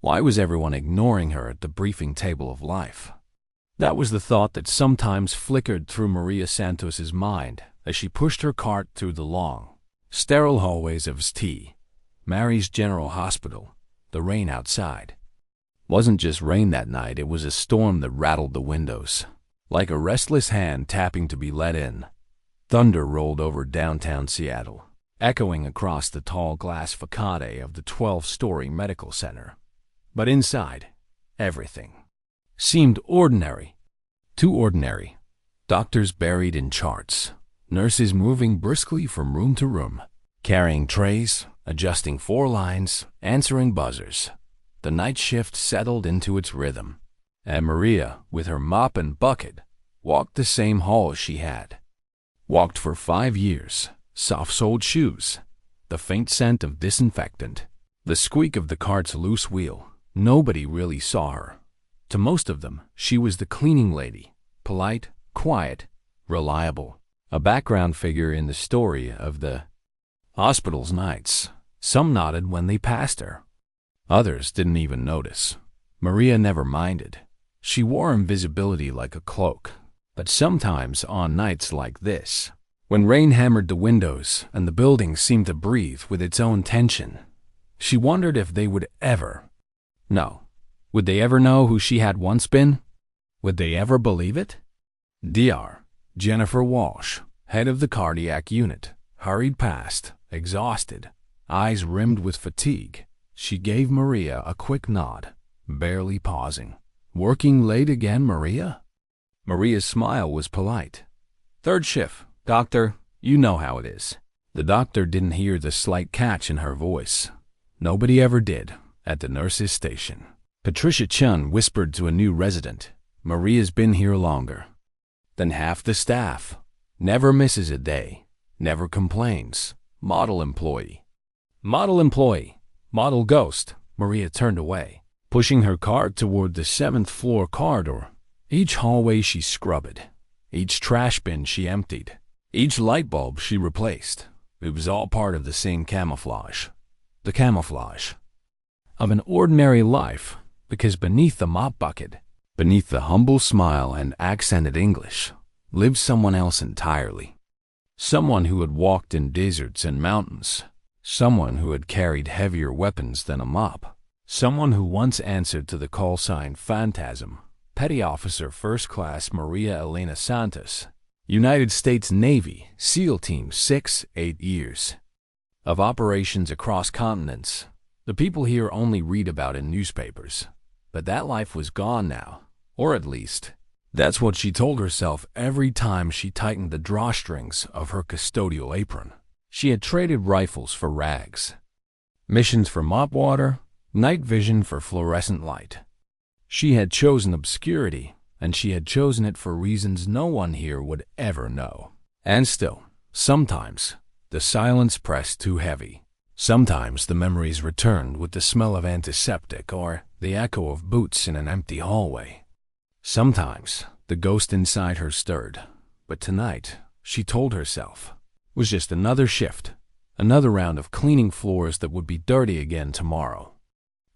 Why was everyone ignoring her at the briefing table of life? That was the thought that sometimes flickered through Maria Santos's mind as she pushed her cart through the long, sterile hallways of St. Mary's General Hospital. The rain outside wasn't just rain that night, it was a storm that rattled the windows, like a restless hand tapping to be let in. Thunder rolled over downtown Seattle, echoing across the tall glass facade of the 12-story medical center. But inside, everything seemed ordinary. Too ordinary. Doctors buried in charts, nurses moving briskly from room to room, carrying trays, adjusting 4 lines, answering buzzers. The night shift settled into its rhythm, and Maria, with her mop and bucket, walked the same halls she had walked for 5 years. Soft-soled shoes, the faint scent of disinfectant, the squeak of the cart's loose wheel. Nobody really saw her. To most of them, she was the cleaning lady, polite, quiet, reliable, a background figure in the story of the hospital's nights. Some nodded when they passed her. Others didn't even notice. Maria never minded. She wore invisibility like a cloak. But sometimes on nights like this, when rain hammered the windows and the building seemed to breathe with its own tension, she wondered if they would ever know. Would they ever know who she had once been? Would they ever believe it? Dr. Jennifer Walsh, head of the cardiac unit, hurried past, exhausted, eyes rimmed with fatigue. She gave Maria a quick nod, barely pausing. Working late again, Maria? Maria's smile was polite. "Third shift, doctor. You know how it is." The doctor didn't hear the slight catch in her voice. Nobody ever did at the nurse's station. Patricia Chun whispered to a new resident, "Maria's been here longer than half the staff. Never misses a day. Never complains. Model employee." Model employee. Model ghost. Maria turned away, pushing her cart toward the 7th floor corridor. Each hallway she scrubbed, each trash bin she emptied, each light bulb she replaced. It was all part of the same camouflage. The camouflage of an ordinary life, because beneath the mop bucket, beneath the humble smile and accented English, lived someone else entirely. Someone who had walked in deserts and mountains. Someone who had carried heavier weapons than a mop. Someone who once answered to the call sign Phantasm. Petty Officer First Class Maria Elena Santos, United States Navy, SEAL Team 6-8 years of operations across continents. The people here only read about in newspapers. But that life was gone now, or at least, that's what she told herself every time she tightened the drawstrings of her custodial apron. She had traded rifles for rags, missions for mop water, night vision for fluorescent light. She had chosen obscurity, and she had chosen it for reasons no one here would ever know. And still, sometimes, the silence pressed too heavy. Sometimes the memories returned with the smell of antiseptic or the echo of boots in an empty hallway. Sometimes, the ghost inside her stirred. But tonight, she told herself, was just another shift, another round of cleaning floors that would be dirty again tomorrow.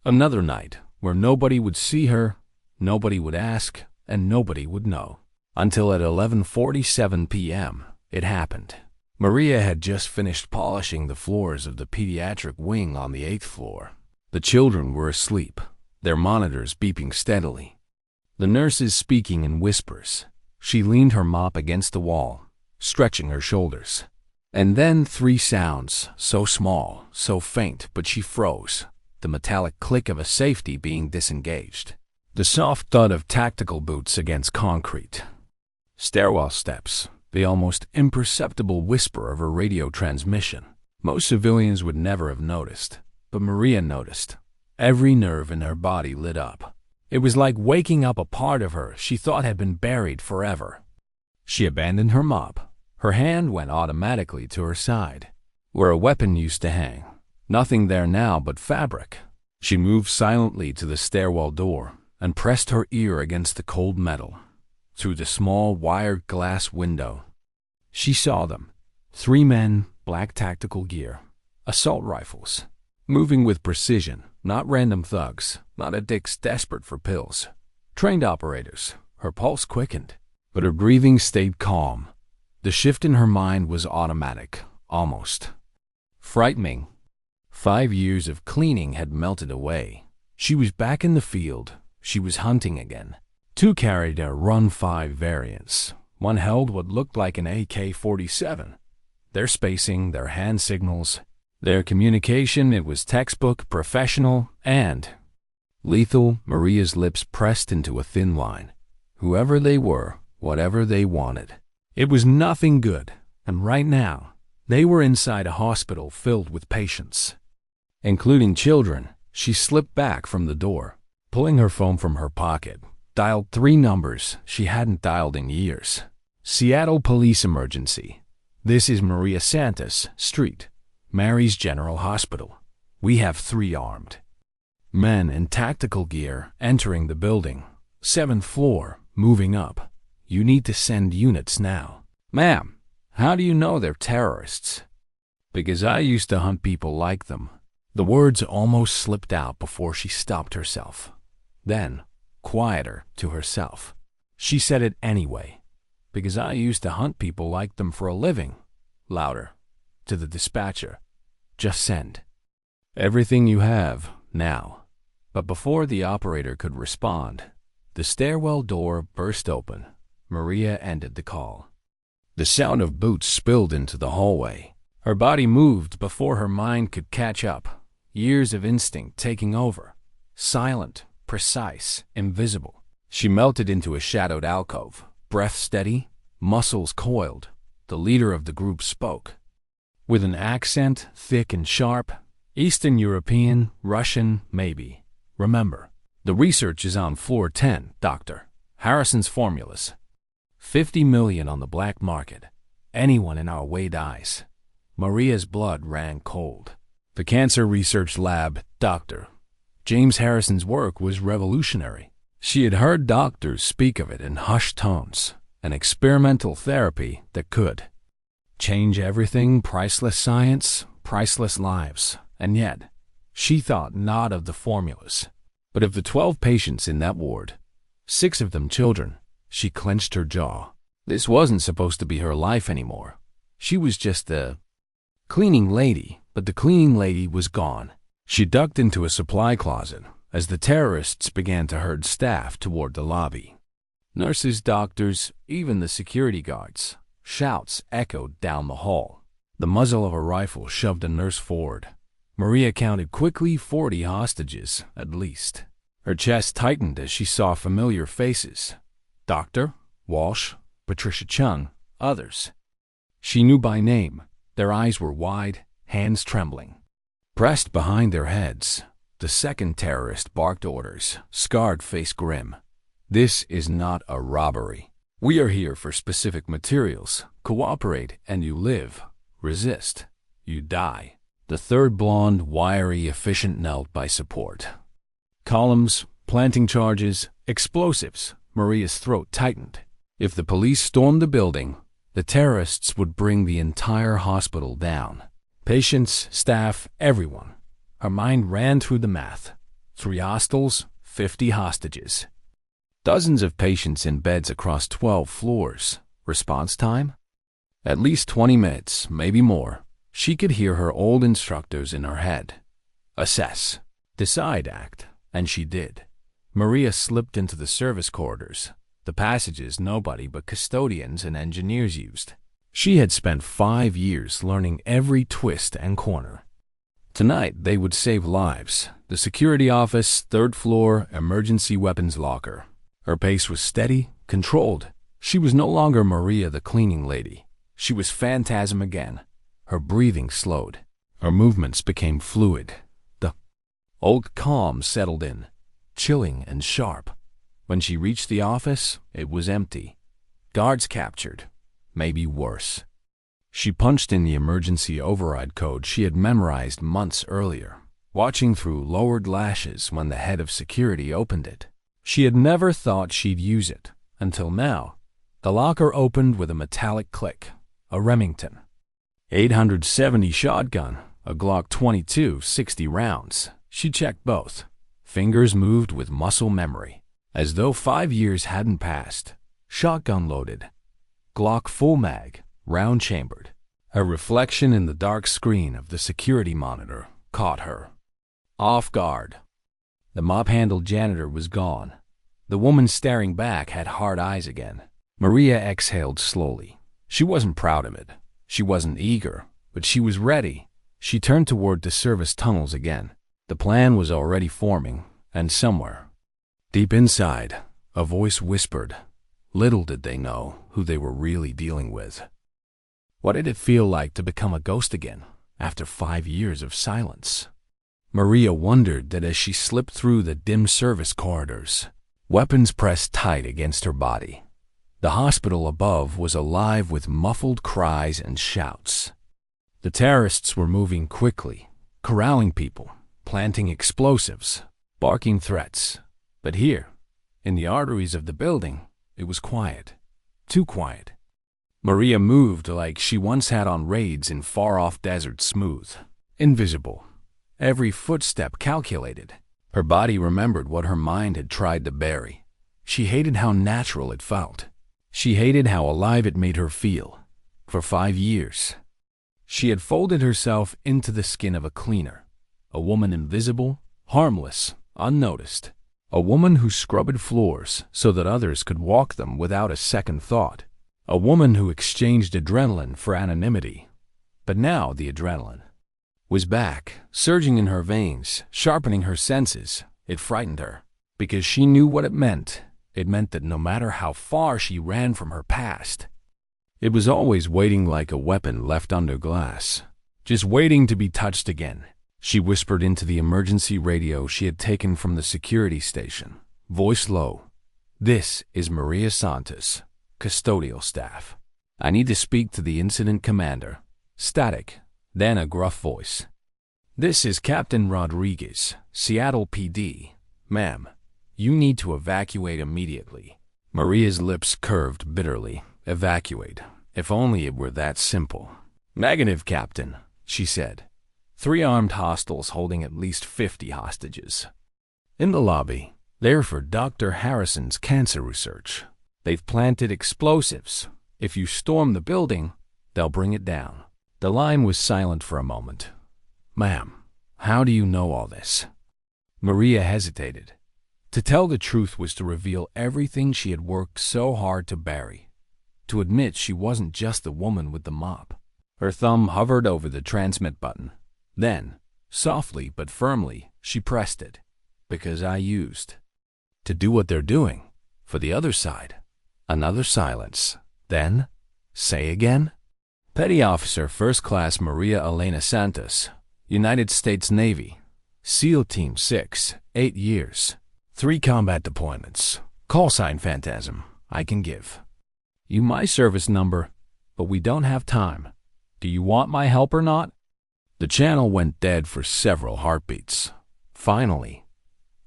Another night where nobody would see her, nobody would ask, and nobody would know. Until at 11:47 p.m., it happened. Maria had just finished polishing the floors of the pediatric wing on the 8th floor. The children were asleep, their monitors beeping steadily. The nurses speaking in whispers. She leaned her mop against the wall, stretching her shoulders. And then 3 sounds, so small, so faint, but she froze. The metallic click of a safety being disengaged. The soft thud of tactical boots against concrete. Stairwell steps. The almost imperceptible whisper of a radio transmission. Most civilians would never have noticed, but Maria noticed. Every nerve in her body lit up. It was like waking up a part of her she thought had been buried forever. She abandoned her mop. Her hand went automatically to her side, where a weapon used to hang. Nothing there now but fabric. She moved silently to the stairwell door and pressed her ear against the cold metal. Through the small wired glass window, she saw them. 3 men, black tactical gear, assault rifles, moving with precision, not random thugs, not addicts desperate for pills. Trained operators. Her pulse quickened, but her breathing stayed calm. The shift in her mind was automatic, almost frightening. 5 years of cleaning had melted away. She was back in the field. She was hunting again. Two carried a Run 5 variants. One held what looked like an AK-47. Their spacing, their hand signals, their communication, it was textbook, professional, and lethal. Maria's lips pressed into a thin line. Whoever they were, whatever they wanted, it was nothing good. And right now, they were inside a hospital filled with patients, including children. She slipped back from the door, pulling her phone from her pocket, dialed 3 numbers she hadn't dialed in years. Seattle Police Emergency. This is Maria Santos Street, Mary's General Hospital. We have 3 armed men in tactical gear entering the building. 7th floor, moving up. You need to send units now. Ma'am, how do you know they're terrorists? Because I used to hunt people like them. The words almost slipped out before she stopped herself. Then, quieter to herself, she said it anyway. Because I used to hunt people like them for a living. Louder, to the dispatcher. Just send everything you have, now. But before the operator could respond, the stairwell door burst open. Maria ended the call. The sound of boots spilled into the hallway. Her body moved before her mind could catch up. Years of instinct taking over. Silent, precise, invisible. She melted into a shadowed alcove. Breath steady, muscles coiled. The leader of the group spoke. With an accent, thick and sharp. Eastern European, Russian, maybe. Remember, the research is on floor 10, Doctor. Harrison's formulas. 50 million on the black market. Anyone in our way dies. Maria's blood ran cold. The cancer research lab, Doctor. James Harrison's work was revolutionary. She had heard doctors speak of it in hushed tones. An experimental therapy that could change everything, priceless science, priceless lives. And yet, she thought not of the formulas, but of the 12 patients in that ward. 6 of them children. She clenched her jaw. This wasn't supposed to be her life anymore. She was just the cleaning lady, but the cleaning lady was gone. She ducked into a supply closet as the terrorists began to herd staff toward the lobby. Nurses, doctors, even the security guards. Shouts echoed down the hall. The muzzle of a rifle shoved a nurse forward. Maria counted quickly 40 hostages, at least. Her chest tightened as she saw familiar faces. Doctor, Walsh, Patricia Chung, others. She knew by name. Their eyes were wide, hands trembling. Pressed behind their heads, the second terrorist barked orders, scarred face grim. This is not a robbery. We are here for specific materials. Cooperate and you live. Resist, you die. The third blonde, wiry, efficient knelt by support. Columns, planting charges, explosives. Maria's throat tightened. If the police stormed the building, the terrorists would bring the entire hospital down. Patients, staff, everyone. Her mind ran through the math. 3 hostels, 50 hostages. Dozens of patients in beds across 12 floors. Response time? At least 20 minutes, maybe more. She could hear her old instructors in her head. Assess. Decide, act. And she did. Maria slipped into the service corridors, the passages nobody but custodians and engineers used. She had spent 5 years learning every twist and corner. Tonight, they would save lives. The security office, 3rd floor, emergency weapons locker. Her pace was steady, controlled. She was no longer Maria the cleaning lady. She was Phantasm again. Her breathing slowed. Her movements became fluid. The old calm settled in, chilling and sharp. When she reached the office, it was empty. Guards captured. Maybe worse. She punched in the emergency override code she had memorized months earlier, watching through lowered lashes when the head of security opened it. She had never thought she'd use it, until now. The locker opened with a metallic click. A Remington. 870 shotgun, a Glock 22, 60 rounds. She checked both. Fingers moved with muscle memory, as though 5 years hadn't passed. Shotgun loaded. Glock full mag, round chambered. A reflection in the dark screen of the security monitor caught her off guard. The mop-handled janitor was gone. The woman staring back had hard eyes again. Maria exhaled slowly. She wasn't proud of it. She wasn't eager, but she was ready. She turned toward the service tunnels again. The plan was already forming, and somewhere, deep inside, a voice whispered. Little did they know who they were really dealing with. What did it feel like to become a ghost again after 5 years of silence? Maria wondered that as she slipped through the dim service corridors, weapons pressed tight against her body. The hospital above was alive with muffled cries and shouts. The terrorists were moving quickly, corralling people, planting explosives, barking threats. But here, in the arteries of the building, it was quiet. Too quiet. Maria moved like she once had on raids in far-off desert smooth, invisible. Every footstep calculated. Her body remembered what her mind had tried to bury. She hated how natural it felt. She hated how alive it made her feel. For 5 years, she had folded herself into the skin of a cleaner, a woman invisible, harmless, unnoticed, a woman who scrubbed floors so that others could walk them without a second thought, a woman who exchanged adrenaline for anonymity. But now the adrenaline was back, surging in her veins, sharpening her senses. It frightened her, because she knew what it meant. It meant that no matter how far she ran from her past, it was always waiting like a weapon left under glass, just waiting to be touched again. She whispered into the emergency radio she had taken from the security station, voice low. "This is Maria Santos, custodial staff. I need to speak to the incident commander." Static. Then a gruff voice. "This is Captain Rodriguez, Seattle PD. Ma'am, you need to evacuate immediately." Maria's lips curved bitterly. Evacuate. If only it were that simple. "Negative, Captain," she said. 3 armed hostiles holding at least 50 hostages. In the lobby, they're for Dr. Harrison's cancer research. They've planted explosives. If you storm the building, they'll bring it down. The line was silent for a moment. "Ma'am, how do you know all this?" Maria hesitated. To tell the truth was to reveal everything she had worked so hard to bury. To admit she wasn't just the woman with the mop. Her thumb hovered over the transmit button. Then, softly but firmly, she pressed it. "Because I used to do what they're doing. For the other side." Another silence. Then, "Say again?" "Petty Officer First Class Maria Elena Santos, United States Navy, SEAL Team 6, 8 years, 3 combat deployments, call sign Phantasm, I can give you my service number, but we don't have time. Do you want my help or not?" The channel went dead for several heartbeats. Finally,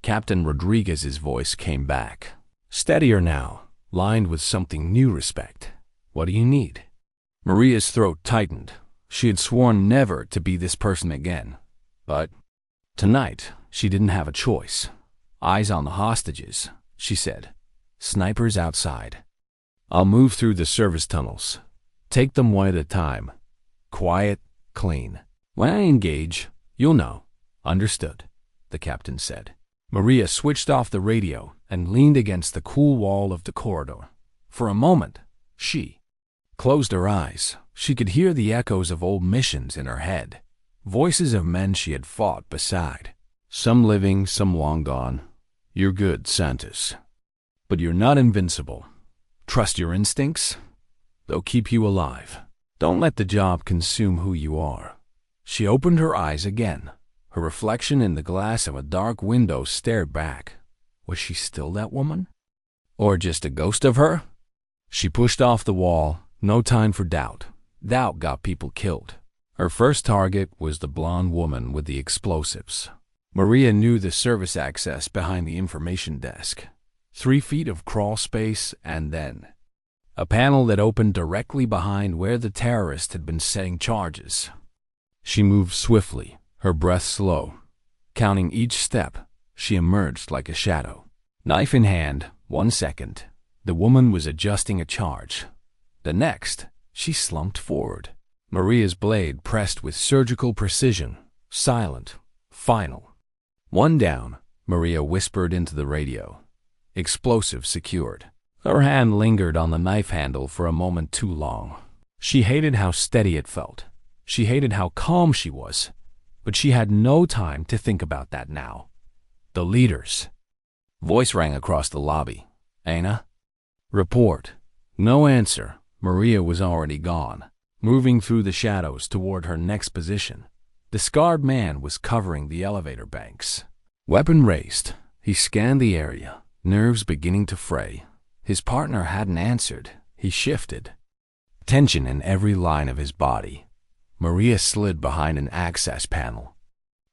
Captain Rodriguez's voice came back. Steadier now, lined with something new respect. "What do you need?" Maria's throat tightened. She had sworn never to be this person again. But tonight, she didn't have a choice. "Eyes on the hostages," she said. "Snipers outside. I'll move through the service tunnels. Take them one at a time. Quiet, clean. When I engage, you'll know." "Understood," the captain said. Maria switched off the radio and leaned against the cool wall of the corridor. For a moment, she closed her eyes. She could hear the echoes of old missions in her head, voices of men she had fought beside, some living, some long gone. "You're good, Santos. But you're not invincible. Trust your instincts. They'll keep you alive. Don't let the job consume who you are." She opened her eyes again. Her reflection in the glass of a dark window stared back. Was she still that woman? Or just a ghost of her? She pushed off the wall. No time for doubt. Doubt got people killed. Her first target was the blonde woman with the explosives. Maria knew the service access behind the information desk. 3 feet of crawl space, and then a panel that opened directly behind where the terrorist had been setting charges. She moved swiftly, her breath slow. Counting each step, she emerged like a shadow. Knife in hand, 1 second. The woman was adjusting a charge. The next, she slumped forward. Maria's blade pressed with surgical precision, silent, final. 1 down, Maria whispered into the radio. Explosive secured. Her hand lingered on the knife handle for a moment too long. She hated how steady it felt. She hated how calm she was. But she had no time to think about that now. The leaders. Voice rang across the lobby. Ana? Report. No answer. Maria was already gone, moving through the shadows toward her next position. The scarred man was covering the elevator banks. Weapon raised. He scanned the area, nerves beginning to fray. His partner hadn't answered. He shifted. Tension in every line of his body. Maria slid behind an access panel.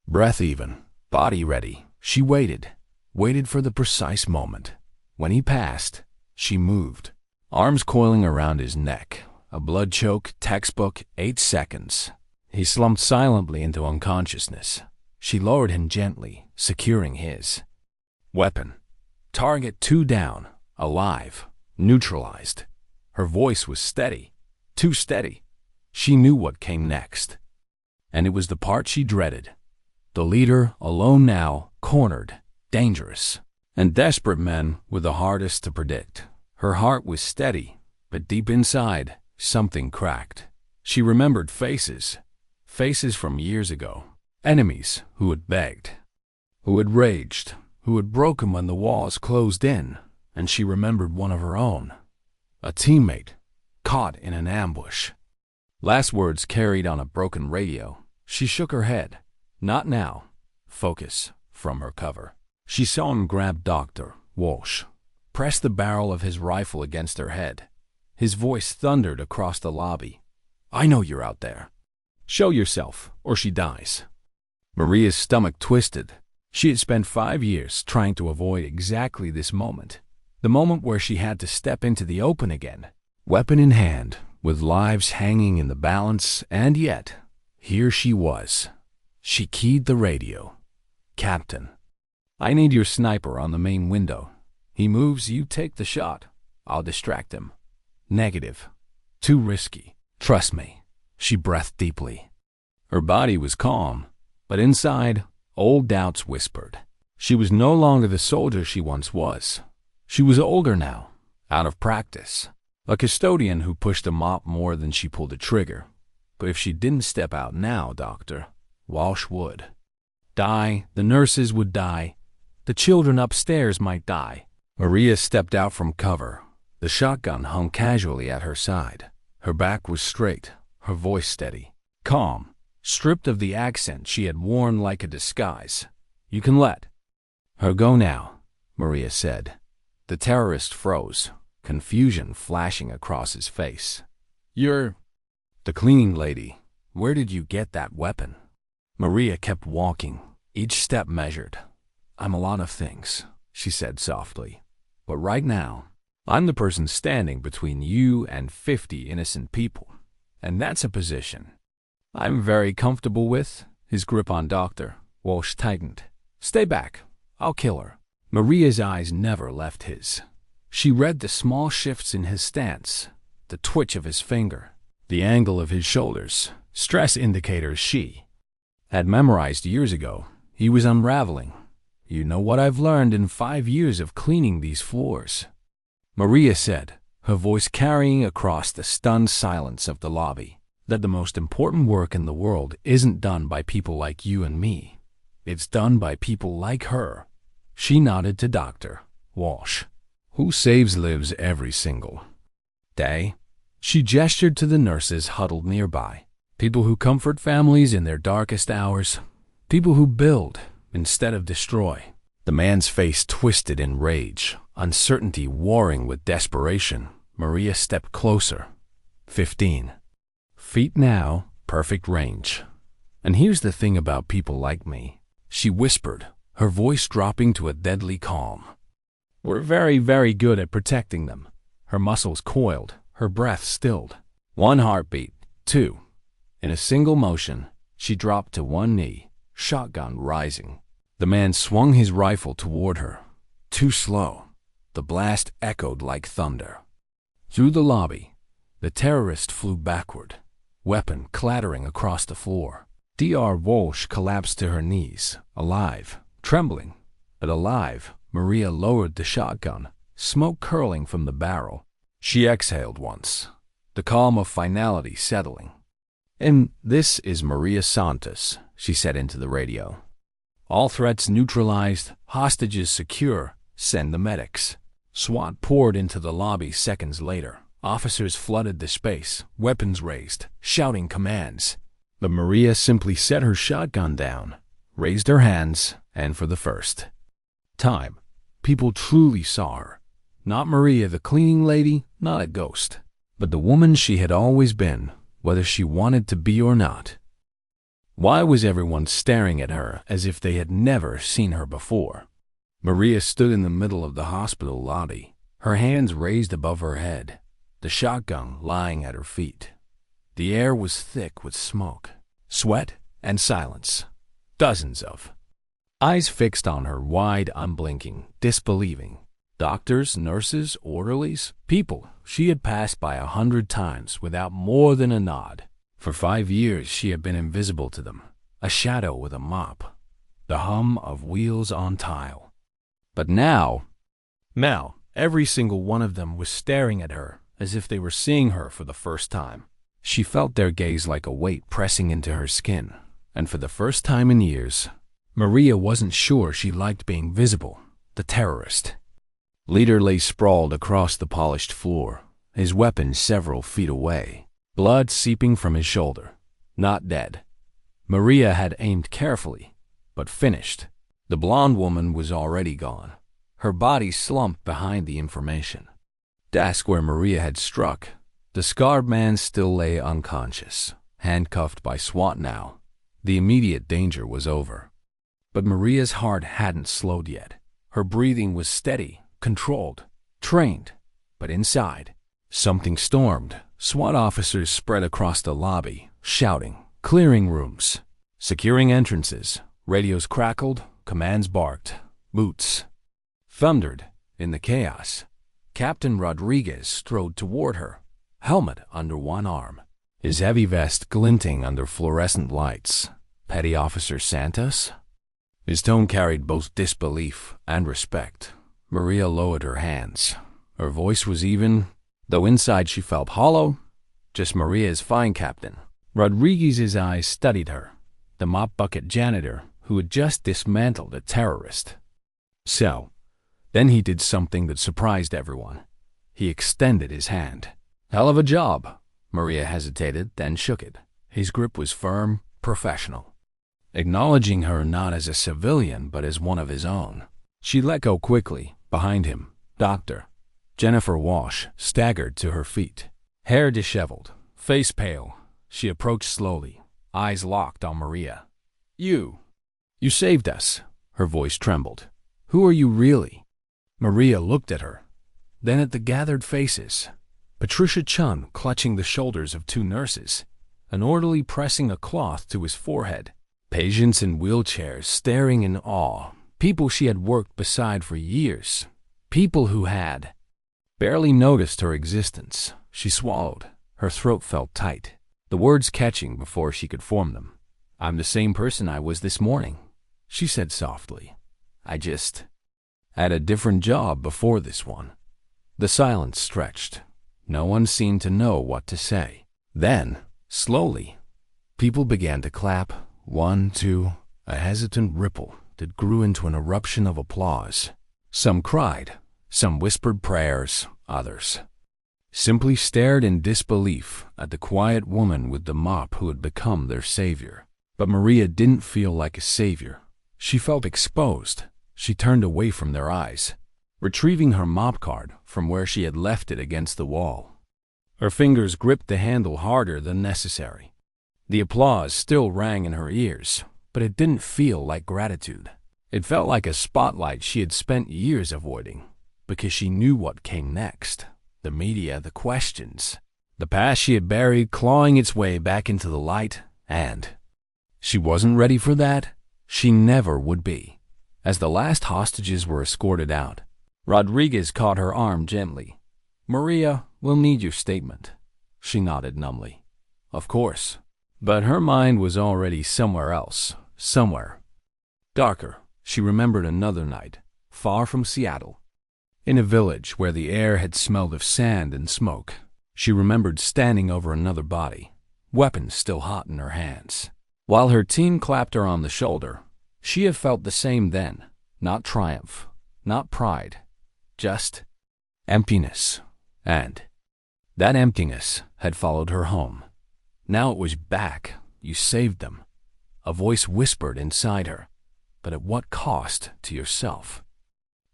Breath even, body ready. She waited for the precise moment. When he passed, she moved. Arms coiling around his neck. A blood choke, textbook, 8 seconds. He slumped silently into unconsciousness. She lowered him gently, securing his weapon. Target 2 down, alive, neutralized. Her voice was steady, too steady. She knew what came next. And it was the part she dreaded. The leader, alone now, cornered, dangerous. And desperate men were the hardest to predict. Her heart was steady, but deep inside, something cracked. She remembered faces from years ago. Enemies who had begged, who had raged, who had broken when the walls closed in. And she remembered one of her own. A teammate, caught in an ambush. Last words carried on a broken radio. She shook her head. Not now. Focus from her cover. She saw him grab Dr. Walsh, press the barrel of his rifle against her head. His voice thundered across the lobby. I know you're out there. Show yourself, or she dies. Maria's stomach twisted. She had spent 5 years trying to avoid exactly this moment. The moment where she had to step into the open again. Weapon in hand, with lives hanging in the balance, and yet, here she was. She keyed the radio. Captain, I need your sniper on the main window. He moves, you take the shot. I'll distract him. Negative. Too risky. Trust me. She breathed deeply. Her body was calm, but inside, old doubts whispered. She was no longer the soldier she once was. She was older now, out of practice. A custodian who pushed a mop more than she pulled a trigger. But if she didn't step out now, Dr. Walsh would. Die, the nurses would die. The children upstairs might die. Maria stepped out from cover. The shotgun hung casually at her side. Her back was straight, her voice steady, calm, stripped of the accent she had worn like a disguise. You can let her go now, Maria said. The terrorist froze, confusion flashing across his face. You're the cleaning lady. Where did you get that weapon? Maria kept walking, each step measured. I'm a lot of things, she said softly. But right now, I'm the person standing between you and 50 innocent people. And that's a position I'm very comfortable with. His grip on Dr. Walsh tightened. Stay back. I'll kill her. Maria's eyes never left his. She read the small shifts in his stance, the twitch of his finger, the angle of his shoulders, stress indicators she had memorized years ago. He was unraveling. You know what I've learned in 5 years of cleaning these floors, Maria said, her voice carrying across the stunned silence of the lobby. That the most important work in the world isn't done by people like you and me. It's done by people like her. She nodded to Dr. Walsh, who saves lives every single day. She gestured to the nurses huddled nearby. People who comfort families in their darkest hours. People who build instead of destroy. The man's face twisted in rage, uncertainty warring with desperation. Maria stepped closer. 15 feet now, perfect range. And here's the thing about people like me, she whispered, her voice dropping to a deadly calm. We're very, very good at protecting them. Her muscles coiled, her breath stilled. 1 heartbeat, 2. In a single motion, She dropped to one knee, shotgun rising. The man swung his rifle toward her. Too slow. The blast echoed like thunder. Through the lobby, the terrorist flew backward, weapon clattering across the floor. Dr. Walsh collapsed to her knees, alive, trembling, but alive. Maria lowered the shotgun, smoke curling from the barrel. She exhaled once, the calm of finality settling. "And this is Maria Santos," she said into the radio. "All threats neutralized, hostages secure, send the medics." SWAT poured into the lobby seconds later. Officers flooded the space, weapons raised, shouting commands. But Maria simply set her shotgun down, raised her hands, and for the first time, people truly saw her. Not Maria the cleaning lady, not a ghost, but the woman she had always been, whether she wanted to be or not. Why was everyone staring at her as if they had never seen her before? Maria stood in the middle of the hospital lobby, her hands raised above her head, the shotgun lying at her feet. The air was thick with smoke, sweat, and silence. Dozens of eyes fixed on her, wide, unblinking, disbelieving. Doctors, nurses, orderlies, people she had passed by 100 times without more than a nod. For 5 years she had been invisible to them, a shadow with a mop, the hum of wheels on tile. But now, every single one of them was staring at her as if they were seeing her for the first time. She felt their gaze like a weight pressing into her skin, and for the first time in years, Maria wasn't sure she liked being visible. The terrorist leader lay sprawled across the polished floor, his weapon several feet away, blood seeping from his shoulder. Not dead. Maria had aimed carefully, but finished. The blonde woman was already gone, her body slumped behind the information desk where Maria had struck. The scarred man still lay unconscious, handcuffed by SWAT now. The immediate danger was over. But Maria's heart hadn't slowed yet. Her breathing was steady, controlled, trained. But inside, something stormed. SWAT officers spread across the lobby, shouting, clearing rooms, securing entrances. Radios crackled, commands barked, boots thundered. In the chaos, Captain Rodriguez strode toward her, helmet under one arm, his heavy vest glinting under fluorescent lights. Petty Officer Santos? His tone carried both disbelief and respect. Maria lowered her hands. Her voice was even, though inside she felt hollow. "Just Maria's fine, Captain." Rodriguez's eyes studied her, the mop bucket janitor who had just dismantled a terrorist. So, then he did something that surprised everyone. He extended his hand. "Hell of a job." Maria hesitated, then shook it. His grip was firm, professional, acknowledging her not as a civilian but as one of his own. She let go quickly. Behind him, Dr. Jennifer Walsh staggered to her feet, hair disheveled, face pale. She approached slowly, eyes locked on Maria. You saved us." Her voice trembled. "Who are you really?" Maria looked at her, then at the gathered faces. Patricia Chun clutching the shoulders of 2 nurses, an orderly pressing a cloth to his forehead, patients in wheelchairs staring in awe, people she had worked beside for years, people who had barely noticed her existence. She swallowed. Her throat felt tight, the words catching before she could form them. "I'm the same person I was this morning," she said softly. "I just had a different job before this one." The silence stretched. No one seemed to know what to say. Then, slowly, people began to clap. 1, 2, a hesitant ripple that grew into an eruption of applause. Some cried, some whispered prayers, others simply stared in disbelief at the quiet woman with the mop who had become their savior. But Maria didn't feel like a savior. She felt exposed. She turned away from their eyes, retrieving her mop card from where she had left it against the wall. Her fingers gripped the handle harder than necessary. The applause still rang in her ears, but it didn't feel like gratitude. It felt like a spotlight she had spent years avoiding, because she knew what came next. The media, the questions, the past she had buried clawing its way back into the light, and She wasn't ready for that. She never would be. As the last hostages were escorted out, Rodriguez caught her arm gently. "Maria, we'll need your statement." She nodded numbly. Of course. But her mind was already somewhere else. Somewhere darker. She remembered another night, far from Seattle, in a village where the air had smelled of sand and smoke. She remembered standing over another body, weapons still hot in her hands. While her team clapped her on the shoulder, she had felt the same then. Not triumph, not pride, just emptiness. And that emptiness had followed her home. Now it was back. You saved them. A voice whispered inside her. But at what cost to yourself?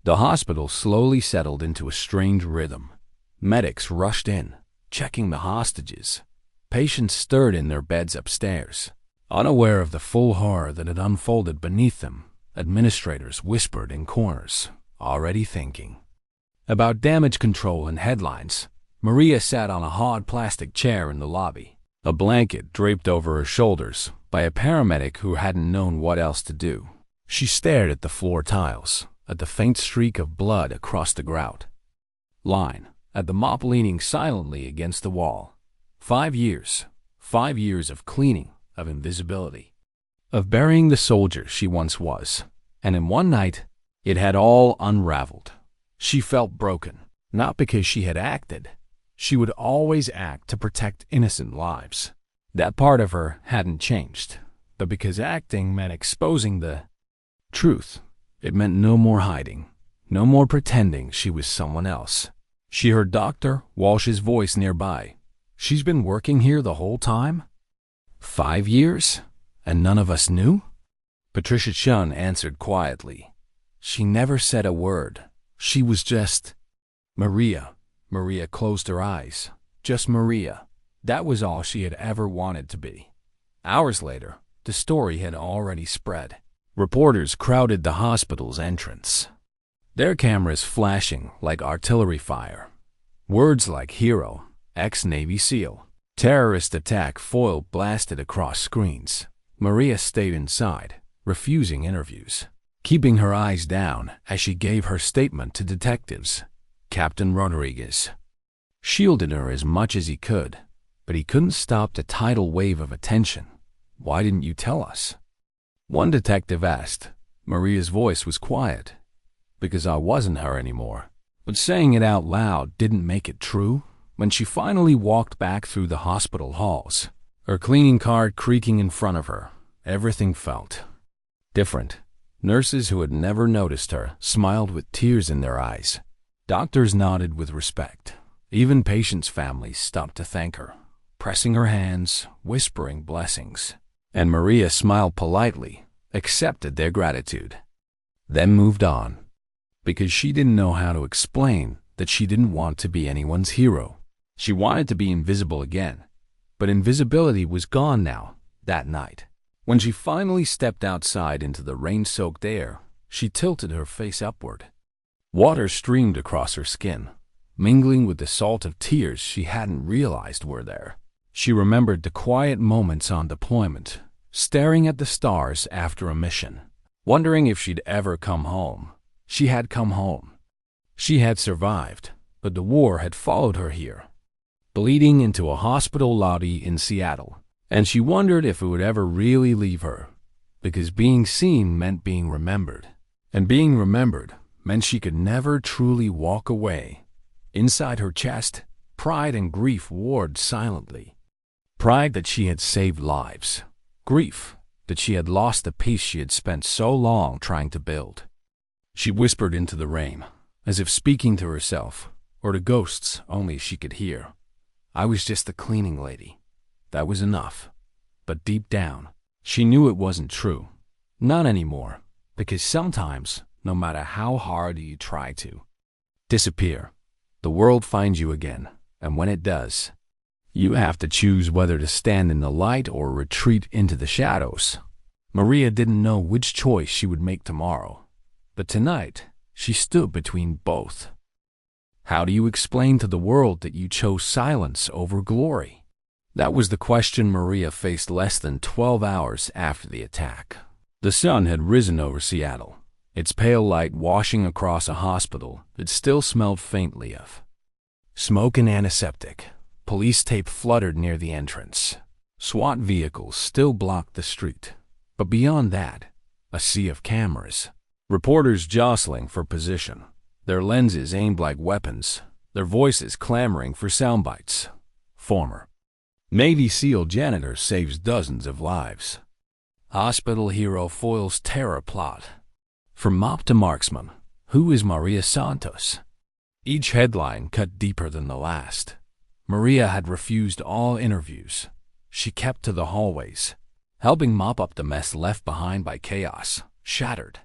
The hospital slowly settled into a strange rhythm. Medics rushed in, checking the hostages. Patients stirred in their beds upstairs, unaware of the full horror that had unfolded beneath them. Administrators whispered in corners, already thinking about damage control and headlines. Maria sat on a hard plastic chair in the lobby, a blanket draped over her shoulders by a paramedic who hadn't known what else to do. She stared at the floor tiles, at the faint streak of blood across the grout line, at the mop leaning silently against the wall. 5 years. 5 years of cleaning, of invisibility, of burying the soldier she once was. And in one night, it had all unraveled. She felt broken, not because she had acted. She would always act to protect innocent lives. That part of her hadn't changed, but because acting meant exposing the truth. It meant no more hiding, no more pretending she was someone else. She heard Dr. Walsh's voice nearby. "She's been working here the whole time? 5 years? And none of us knew?" Patricia Chun answered quietly. She never said a word. She was just Maria. Maria closed her eyes. Just Maria. That was all she had ever wanted to be. Hours later, the story had already spread. Reporters crowded the hospital's entrance, their cameras flashing like artillery fire. Words like hero, ex-Navy SEAL, terrorist attack foil blasted across screens. Maria stayed inside, refusing interviews, keeping her eyes down as she gave her statement to detectives. Captain Rodriguez shielded her as much as he could, but he couldn't stop the tidal wave of attention. "Why didn't you tell us?" One detective asked. Maria's voice was quiet. "Because I wasn't her anymore." But saying it out loud didn't make it true. When she finally walked back through the hospital halls, her cleaning cart creaking in front of her, everything felt different. Nurses who had never noticed her smiled with tears in their eyes. Doctors nodded with respect. Even patients' families stopped to thank her, pressing her hands, whispering blessings. And Maria smiled politely, accepted their gratitude, then moved on, because she didn't know how to explain that she didn't want to be anyone's hero. She wanted to be invisible again, but invisibility was gone now, that night. When she finally stepped outside into the rain-soaked air, she tilted her face upward. Water streamed across her skin, mingling with the salt of tears she hadn't realized were there. She remembered the quiet moments on deployment, staring at the stars after a mission, wondering if she'd ever come home. She had come home. She had survived, but the war had followed her here, bleeding into a hospital lobby in Seattle, and she wondered if it would ever really leave her, because being seen meant being remembered, and being remembered meant she could never truly walk away. Inside her chest, pride and grief warred silently. Pride that she had saved lives. Grief that she had lost the peace she had spent so long trying to build. She whispered into the rain, as if speaking to herself, or to ghosts only she could hear. "I was just the cleaning lady." That was enough. But deep down, she knew it wasn't true. Not anymore, because sometimes, no matter how hard you try to disappear, the world finds you again, and when it does, you have to choose whether to stand in the light or retreat into the shadows. Maria didn't know which choice she would make tomorrow, but tonight she stood between both. How do you explain to the world that you chose silence over glory? That was the question Maria faced less than 12 hours after the attack. The sun had risen over Seattle, its pale light washing across a hospital that still smelled faintly of smoke and antiseptic. Police tape fluttered near the entrance. SWAT vehicles still blocked the street. But beyond that, a sea of cameras. Reporters jostling for position, their lenses aimed like weapons, their voices clamoring for soundbites. Former Navy SEAL janitor saves dozens of lives. Hospital hero foils terror plot. From mop to marksman, who is Maria Santos? Each headline cut deeper than the last. Maria had refused all interviews. She kept to the hallways, helping mop up the mess left behind by chaos. Shattered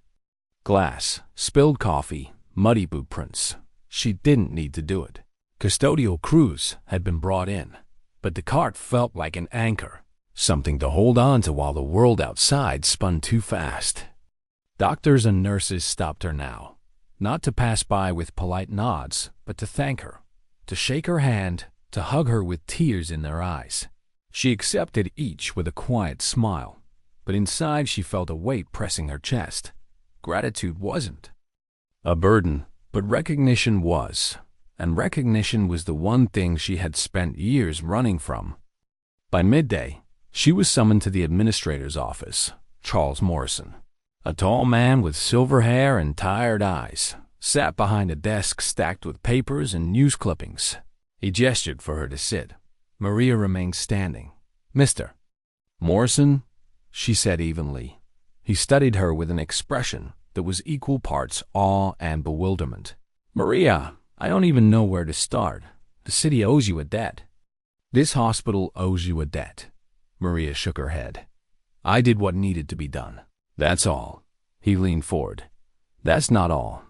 glass, spilled coffee, muddy boot prints. She didn't need to do it. Custodial crews had been brought in, but the cart felt like an anchor, something to hold on to while the world outside spun too fast. Doctors and nurses stopped her now, not to pass by with polite nods, but to thank her, to shake her hand, to hug her with tears in their eyes. She accepted each with a quiet smile, but inside she felt a weight pressing her chest. Gratitude wasn't a burden, but recognition was, and recognition was the one thing she had spent years running from. By midday, she was summoned to the administrator's office. Charles Morrison, a tall man with silver hair and tired eyes, sat behind a desk stacked with papers and news clippings. He gestured for her to sit. Maria remained standing. "Mr. Morrison," she said evenly. He studied her with an expression that was equal parts awe and bewilderment. "Maria, I don't even know where to start. The city owes you a debt." "This hospital owes you a debt." Maria shook her head. "I did what needed to be done. That's all." He leaned forward. "That's not all.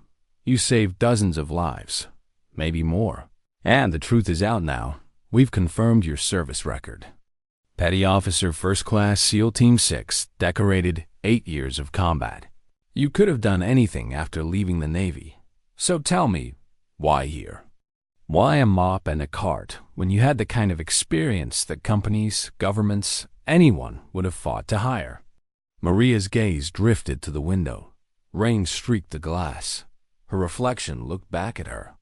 You saved dozens of lives, maybe more. And the truth is out now. We've confirmed your service record. Petty Officer First Class SEAL Team 6, decorated 8 years of combat. You could have done anything after leaving the Navy. So tell me, why here? Why a mop and a cart when you had the kind of experience that companies, governments, anyone would have fought to hire?" Maria's gaze drifted to the window. Rain streaked the glass. Her reflection looked back at her.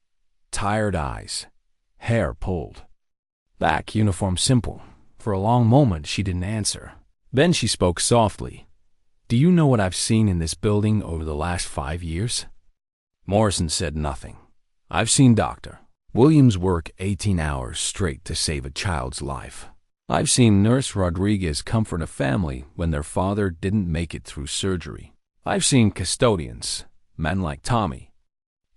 Tired eyes, hair pulled back, uniform simple. For a long moment she didn't answer. Then she spoke softly. "Do you know what I've seen in this building over the last 5 years?" Morrison said nothing. "I've seen Dr. Williams work 18 hours straight to save a child's life. I've seen Nurse Rodriguez comfort a family when their father didn't make it through surgery. I've seen custodians, men like Tommy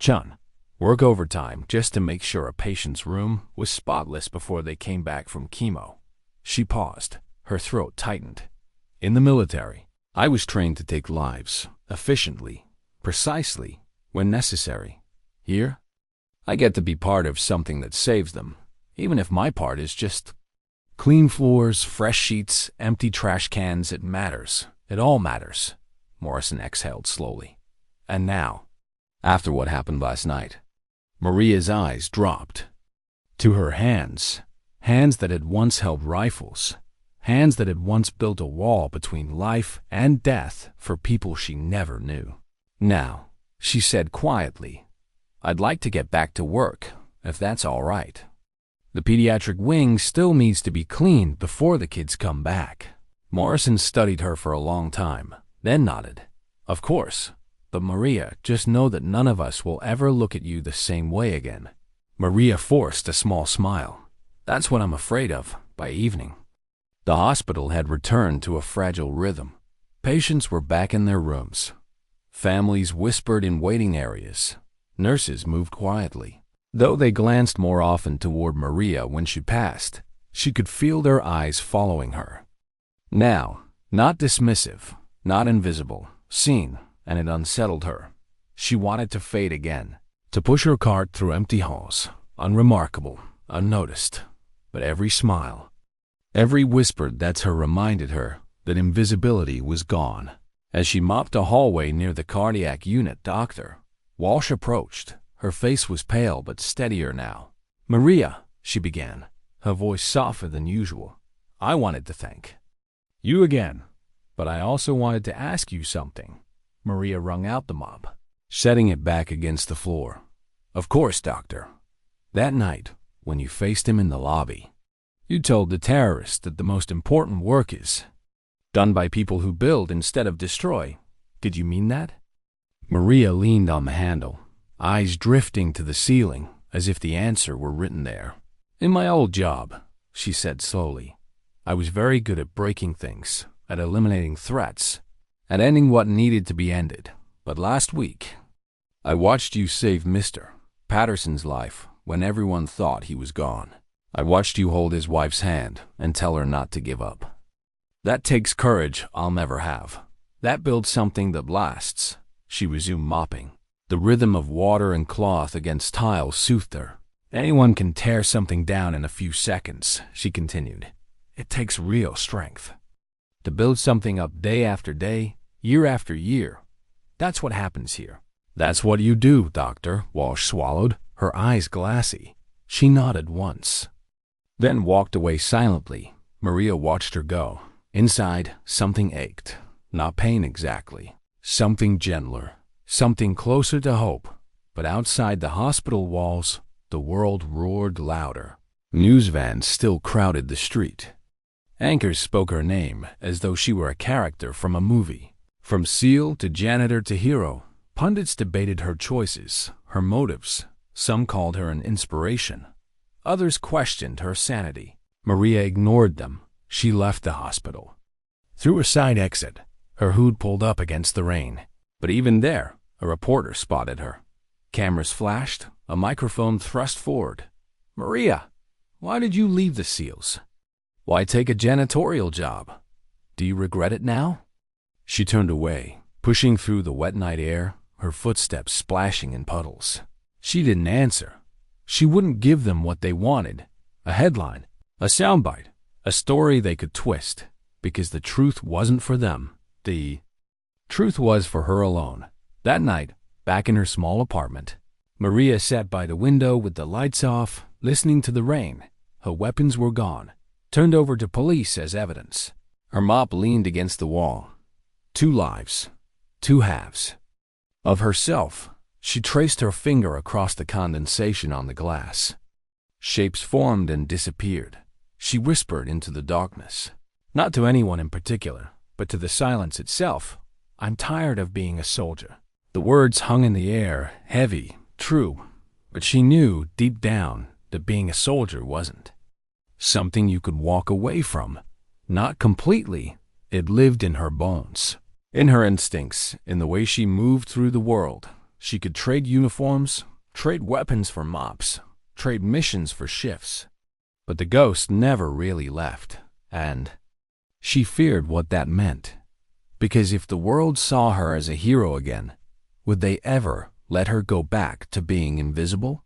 Chun, work overtime just to make sure a patient's room was spotless before they came back from chemo." She paused. Her throat tightened. "In the military, I was trained to take lives, efficiently, precisely, when necessary. Here, I get to be part of something that saves them, even if my part is just clean floors, fresh sheets, empty trash cans. It matters. It all matters." Morrison exhaled slowly. "And now, after what happened last night." Maria's eyes dropped to her hands, hands that had once held rifles, hands that had once built a wall between life and death for people she never knew. "Now," she said quietly, "I'd like to get back to work, if that's all right. The pediatric wing still needs to be cleaned before the kids come back." Morrison studied her for a long time, then nodded. "Of course. But Maria, just know that none of us will ever look at you the same way again." Maria forced a small smile. "That's what I'm afraid of, by evening." The hospital had returned to a fragile rhythm. Patients were back in their rooms. Families whispered in waiting areas. Nurses moved quietly. Though they glanced more often toward Maria when she passed, she could feel their eyes following her. Now, not dismissive, not invisible, seen, and it unsettled her. She wanted to fade again, to push her cart through empty halls, unremarkable, unnoticed. But every smile, every whispered "that's her" reminded her that invisibility was gone. As she mopped a hallway near the cardiac unit, Dr. Walsh approached. Her face was pale but steadier now. "Maria," she began, her voice softer than usual. "I wanted to thank you again, but I also wanted to ask you something." Maria wrung out the mop, setting it back against the floor. "Of course, Doctor. That night, when you faced him in the lobby, you told the terrorist that the most important work is done by people who build instead of destroy. Did you mean that?" Maria leaned on the handle, eyes drifting to the ceiling as if the answer were written there. "In my old job," she said slowly, "I was very good at breaking things, at eliminating threats, at ending what needed to be ended. But last week, I watched you save Mr. Patterson's life when everyone thought he was gone. I watched you hold his wife's hand and tell her not to give up. That takes courage I'll never have. That builds something that lasts." She resumed mopping. The rhythm of water and cloth against tile soothed her. "Anyone can tear something down in a few seconds," she continued. "It takes real strength to build something up day after day, year after year. That's what happens here." "That's what you do, Doctor." Walsh swallowed, her eyes glassy. She nodded once, then walked away silently. Maria watched her go. Inside, something ached. Not pain exactly. Something gentler. Something closer to hope. But outside the hospital walls, the world roared louder. News vans still crowded the street. Anchors spoke her name as though she were a character from a movie. From SEAL to janitor to hero, pundits debated her choices, her motives. Some called her an inspiration. Others questioned her sanity. Maria ignored them. She left the hospital. Through a side exit, her hood pulled up against the rain. But even there, a reporter spotted her. Cameras flashed, a microphone thrust forward. "Maria, why did you leave the SEALs? Why take a janitorial job? Do you regret it now?" She turned away, pushing through the wet night air, her footsteps splashing in puddles. She didn't answer. She wouldn't give them what they wanted. A headline, a soundbite, a story they could twist, because the truth wasn't for them. The truth was for her alone. That night, back in her small apartment, Maria sat by the window with the lights off, listening to the rain. Her weapons were gone, turned over to police as evidence. Her mop leaned against the wall. 2 lives, 2 halves. Of herself, she traced her finger across the condensation on the glass. Shapes formed and disappeared. She whispered into the darkness. Not to anyone in particular, but to the silence itself. "I'm tired of being a soldier." The words hung in the air, heavy, true, but she knew deep down that being a soldier wasn't something you could walk away from. Not completely. It lived in her bones, in her instincts, in the way she moved through the world. She could trade uniforms, trade weapons for mops, trade missions for shifts. But the ghost never really left, and she feared what that meant. Because if the world saw her as a hero again, would they ever let her go back to being invisible?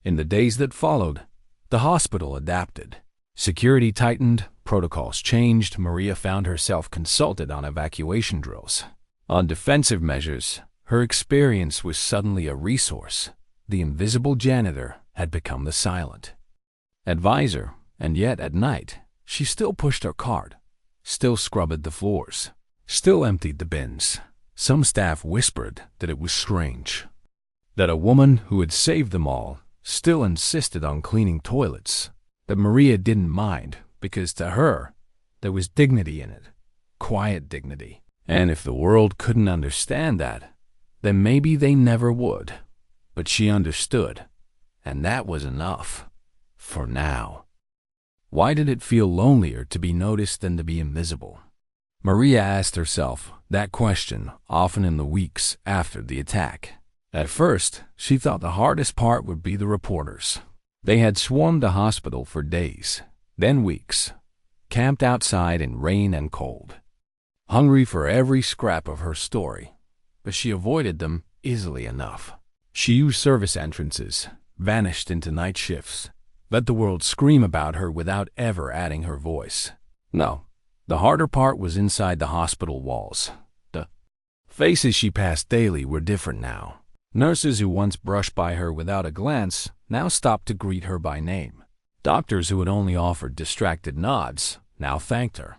In the days that followed, the hospital adapted. Security tightened, protocols changed. Maria found herself consulted on evacuation drills, on defensive measures. Her experience was suddenly a resource. The invisible janitor had become the silent advisor, and yet at night, she still pushed her cart, still scrubbed the floors, still emptied the bins. Some staff whispered that it was strange, that a woman who had saved them all still insisted on cleaning toilets. But Maria didn't mind, because to her, there was dignity in it, quiet dignity. And if the world couldn't understand that, then maybe they never would. But she understood, and that was enough. For now. Why did it feel lonelier to be noticed than to be invisible? Maria asked herself that question often in the weeks after the attack. At first, she thought the hardest part would be the reporters. They had swarmed the hospital for days, then weeks, camped outside in rain and cold, hungry for every scrap of her story. But she avoided them easily enough. She used service entrances, vanished into night shifts, let the world scream about her without ever adding her voice. No, the harder part was inside the hospital walls. The faces she passed daily were different now. Nurses who once brushed by her without a glance now stopped to greet her by name. Doctors who had only offered distracted nods now thanked her.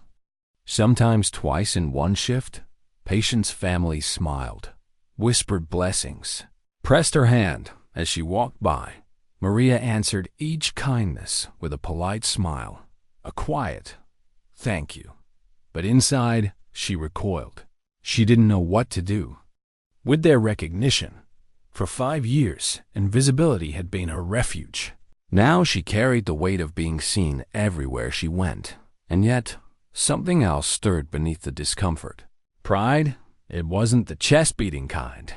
Sometimes twice in one shift, patients' families smiled, whispered blessings, pressed her hand as she walked by. Maria answered each kindness with a polite smile, a quiet thank you. But inside, she recoiled. She didn't know what to do. With their recognition, for 5 years, invisibility had been her refuge. Now she carried the weight of being seen everywhere she went. And yet, something else stirred beneath the discomfort. Pride? It wasn't the chest-beating kind.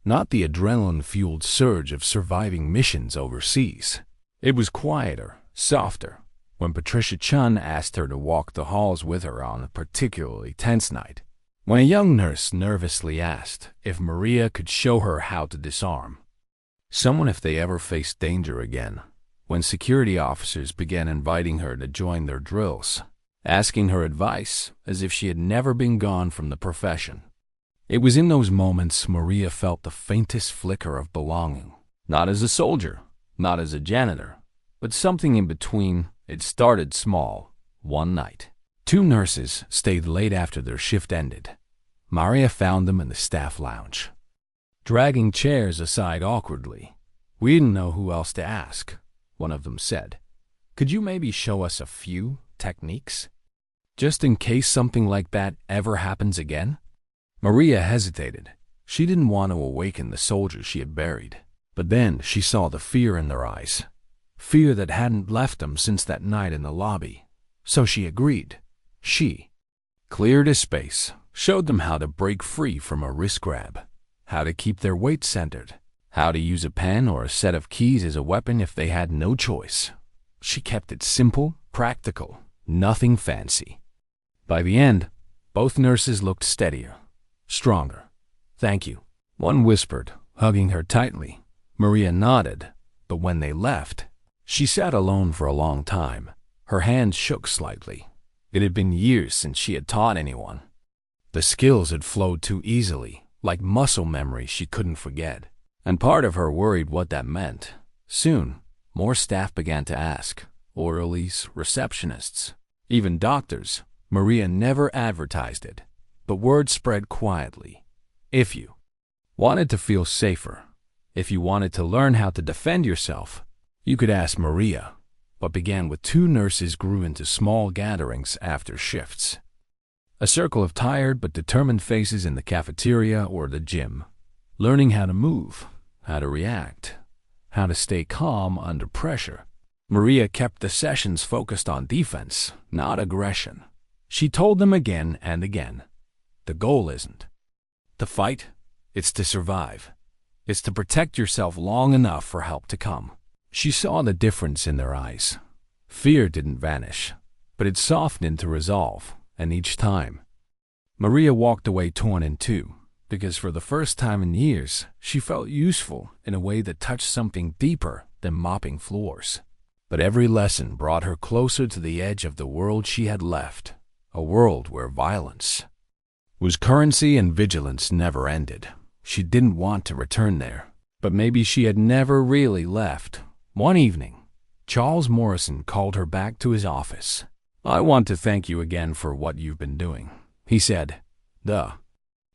Not the adrenaline-fueled surge of surviving missions overseas. It was quieter, softer. When Patricia Chun asked her to walk the halls with her on a particularly tense night. When a young nurse nervously asked if Maria could show her how to disarm someone if they ever faced danger again. When security officers began inviting her to join their drills, asking her advice as if she had never been gone from the profession. It was in those moments Maria felt the faintest flicker of belonging. Not as a soldier, not as a janitor, but something in between. It started small. One night, 2 nurses stayed late after their shift ended. Maria found them in the staff lounge, dragging chairs aside awkwardly. "We didn't know who else to ask," one of them said. "Could you maybe show us a few techniques? Just in case something like that ever happens again?" Maria hesitated. She didn't want to awaken the soldiers she had buried. But then she saw the fear in their eyes. Fear that hadn't left them since that night in the lobby. So she agreed. She cleared a space, showed them how to break free from a wrist grab, how to keep their weight centered, how to use a pen or a set of keys as a weapon if they had no choice. She kept it simple, practical, nothing fancy. By the end, both nurses looked steadier, stronger. "Thank you," one whispered, hugging her tightly. Maria nodded, but when they left, she sat alone for a long time. Her hand shook slightly. It had been years since she had taught anyone. The skills had flowed too easily, like muscle memory she couldn't forget. And part of her worried what that meant. Soon, more staff began to ask. Orderlies, receptionists, even doctors. Maria never advertised it, but word spread quietly. If you wanted to feel safer, if you wanted to learn how to defend yourself, you could ask Maria. What began with 2 nurses grew into small gatherings after shifts. A circle of tired but determined faces in the cafeteria or the gym, learning how to move, how to react, how to stay calm under pressure. Maria kept the sessions focused on defense, not aggression. She told them again and again, the goal isn't to fight, it's to survive. It's to protect yourself long enough for help to come. She saw the difference in their eyes. Fear didn't vanish, but it softened into resolve, and each time, Maria walked away torn in two, because for the first time in years, she felt useful in a way that touched something deeper than mopping floors. But every lesson brought her closer to the edge of the world she had left, a world where violence was currency and vigilance never ended. She didn't want to return there, but maybe she had never really left. One evening, Charles Morrison called her back to his office. "I want to thank you again for what you've been doing," he said. "The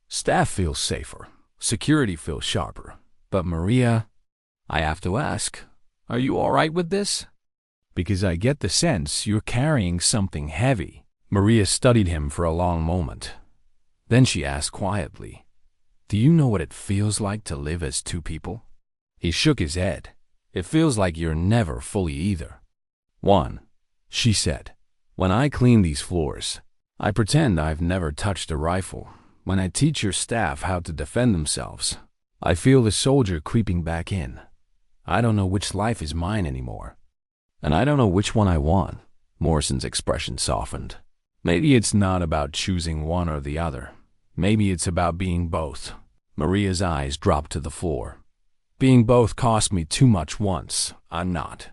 staff feels safer, security feels sharper. But Maria, I have to ask, are you all right with this? Because I get the sense you're carrying something heavy." Maria studied him for a long moment. Then she asked quietly, "Do you know what it feels like to live as two people?" He shook his head. "It feels like you're never fully either." "One," she said. "When I clean these floors, I pretend I've never touched a rifle. When I teach your staff how to defend themselves, I feel the soldier creeping back in. I don't know which life is mine anymore. And I don't know which one I want." Morrison's expression softened. "Maybe it's not about choosing one or the other. Maybe it's about being both." Maria's eyes dropped to the floor. "Being both cost me too much once. I'm not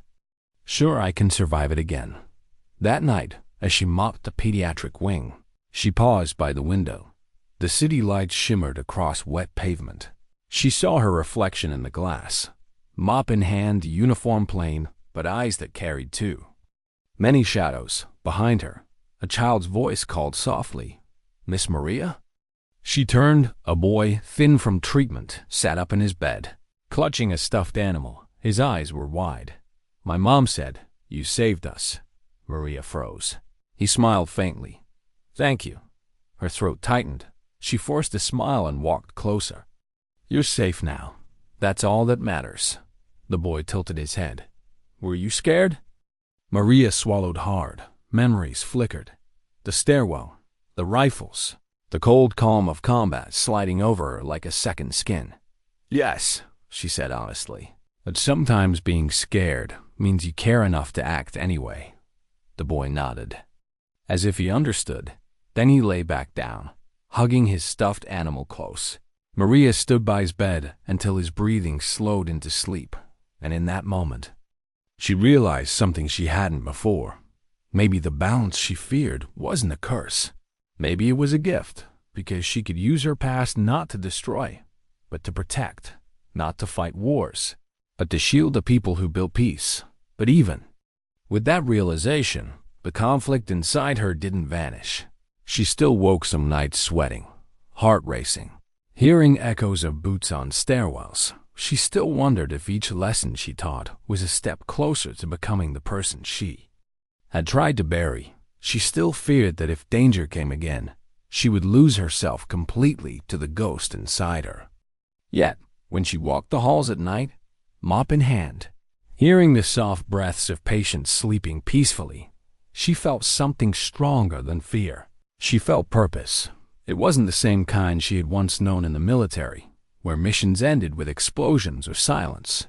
sure I can survive it again." That night, as she mopped the pediatric wing, she paused by the window. The city lights shimmered across wet pavement. She saw her reflection in the glass. Mop in hand, uniform plain, but eyes that carried too. Many shadows. Behind her, a child's voice called softly, "Miss Maria?" She turned. A boy, thin from treatment, sat up in his bed, clutching a stuffed animal. His eyes were wide. "My mom said, you saved us." Maria froze. He smiled faintly. "Thank you." Her throat tightened. She forced a smile and walked closer. "You're safe now. That's all that matters." The boy tilted his head. "Were you scared?" Maria swallowed hard. Memories flickered. The stairwell, the rifles, the cold calm of combat sliding over her like a second skin. "Yes," she said honestly. "But sometimes being scared means you care enough to act anyway." The boy nodded, as if he understood. Then he lay back down, hugging his stuffed animal close. Maria stood by his bed until his breathing slowed into sleep, and in that moment, she realized something she hadn't before. Maybe the balance she feared wasn't a curse. Maybe it was a gift, because she could use her past not to destroy, but to protect, not to fight wars, but to shield the people who built peace. But even with that realization, the conflict inside her didn't vanish. She still woke some nights sweating, heart racing, hearing echoes of boots on stairwells. She still wondered if each lesson she taught was a step closer to becoming the person she had tried to bury. She still feared that if danger came again, she would lose herself completely to the ghost inside her. Yet, when she walked the halls at night, mop in hand, hearing the soft breaths of patients sleeping peacefully, she felt something stronger than fear. She felt purpose. It wasn't the same kind she had once known in the military, where missions ended with explosions or silence.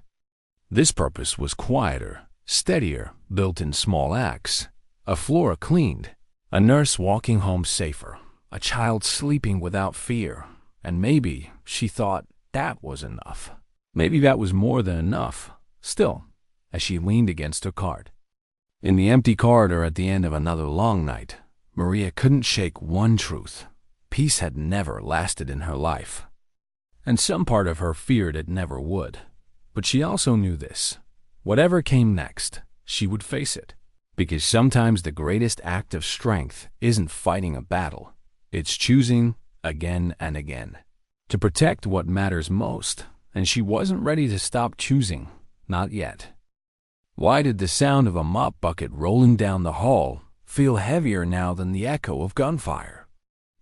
This purpose was quieter, steadier, built in small acts. A floor cleaned, a nurse walking home safer, a child sleeping without fear. And maybe, she thought, that was enough. Maybe that was more than enough. Still, as she leaned against her cart, in the empty corridor at the end of another long night, Maria couldn't shake one truth. Peace had never lasted in her life. And some part of her feared it never would. But she also knew this. Whatever came next, she would face it. Because sometimes the greatest act of strength isn't fighting a battle. It's choosing, again and again, to protect what matters most. And she wasn't ready to stop choosing. Not yet. Why did the sound of a mop bucket rolling down the hall feel heavier now than the echo of gunfire?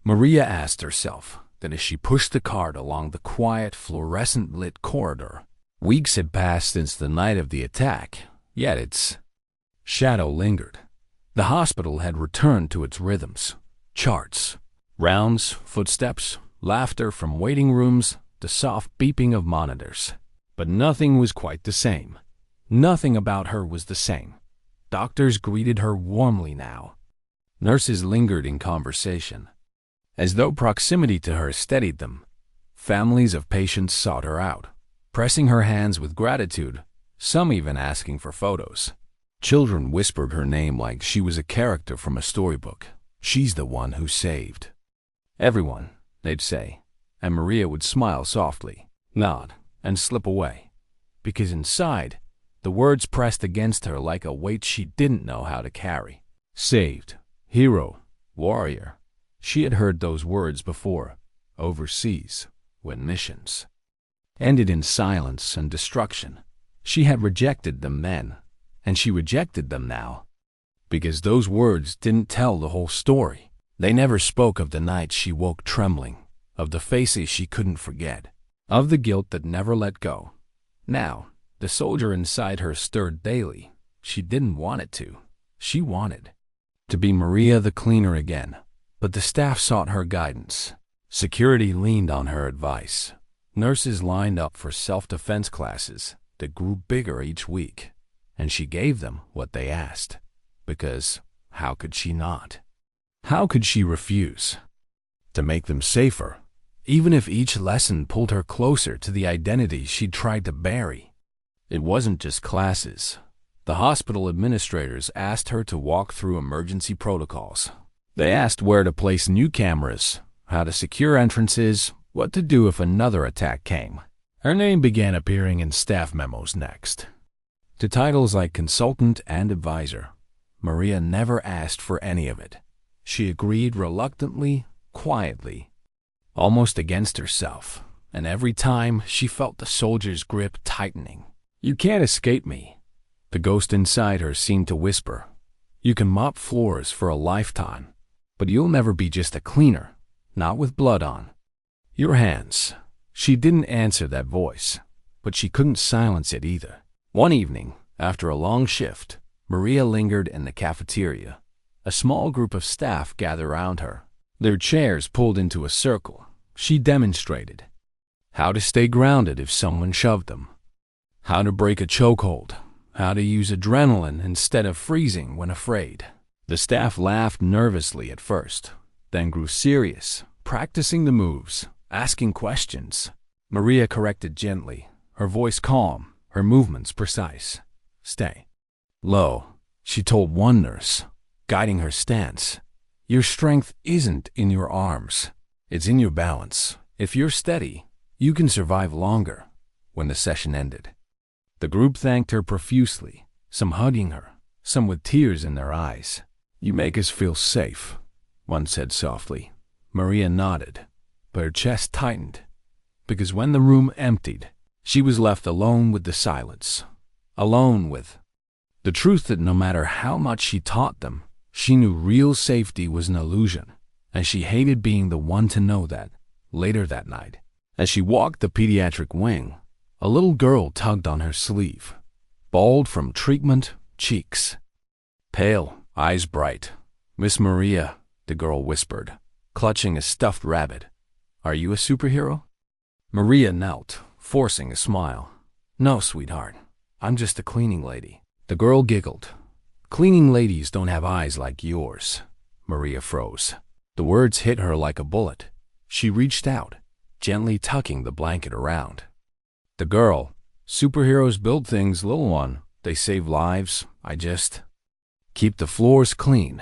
Maria asked herself that as she pushed the cart along the quiet, fluorescent-lit corridor. Weeks had passed since the night of the attack, yet its shadow lingered. The hospital had returned to its rhythms. Charts, rounds, footsteps, laughter from waiting rooms, the soft beeping of monitors. But nothing was quite the same. Nothing about her was the same. Doctors greeted her warmly now. Nurses lingered in conversation, as though proximity to her steadied them. Families of patients sought her out, pressing her hands with gratitude, some even asking for photos. Children whispered her name like she was a character from a storybook. "She's the one who saved everyone," they'd say, and Maria would smile softly, nod, and slip away. Because inside, the words pressed against her like a weight she didn't know how to carry. Saved, hero, warrior. She had heard those words before, overseas, when missions ended in silence and destruction. She had rejected them then, and she rejected them now. Because those words didn't tell the whole story. They never spoke of the nights she woke trembling, of the faces she couldn't forget, of the guilt that never let go. Now, the soldier inside her stirred daily. She didn't want it to. She wanted to be Maria the cleaner again. But the staff sought her guidance. Security leaned on her advice. Nurses lined up for self-defense classes that grew bigger each week. And she gave them what they asked. Because how could she not? How could she refuse? To make them safer, even if each lesson pulled her closer to the identity she'd tried to bury. It wasn't just classes. The hospital administrators asked her to walk through emergency protocols. They asked where to place new cameras, how to secure entrances, what to do if another attack came. Her name began appearing in staff memos next. to titles like consultant and advisor. Maria never asked for any of it. She agreed reluctantly, quietly, almost against herself, and every time she felt the soldier's grip tightening. "You can't escape me," the ghost inside her seemed to whisper. "You can mop floors for a lifetime, but you'll never be just a cleaner, not with blood on your hands." She didn't answer that voice, but she couldn't silence it either. One evening, after a long shift, Maria lingered in the cafeteria. A small group of staff gathered around her, their chairs pulled into a circle. She demonstrated how to stay grounded if someone shoved them, how to break a chokehold, how to use adrenaline instead of freezing when afraid. The staff laughed nervously at first, then grew serious, practicing the moves, asking questions. Maria corrected gently, her voice calm, her movements precise. "Stay low," she told one nurse, guiding her stance. "Your strength isn't in your arms, it's in your balance. If you're steady, you can survive longer." When the session ended, the group thanked her profusely, some hugging her, some with tears in their eyes. "You make us feel safe," one said softly. Maria nodded, but her chest tightened, because when the room emptied, she was left alone with the silence, alone with the truth that no matter how much she taught them, she knew real safety was an illusion, and she hated being the one to know that. Later that night, as she walked the pediatric wing, a little girl tugged on her sleeve, bald from treatment, cheeks pale, eyes bright. "Miss Maria," the girl whispered, clutching a stuffed rabbit, "are you a superhero?" Maria knelt, forcing a smile. "No, sweetheart, I'm just a cleaning lady." The girl giggled. "Cleaning ladies don't have eyes like yours." Maria froze. The words hit her like a bullet. She reached out, gently tucking the blanket around the girl. "Superheroes build things, little one. They save lives. I just keep the floors clean."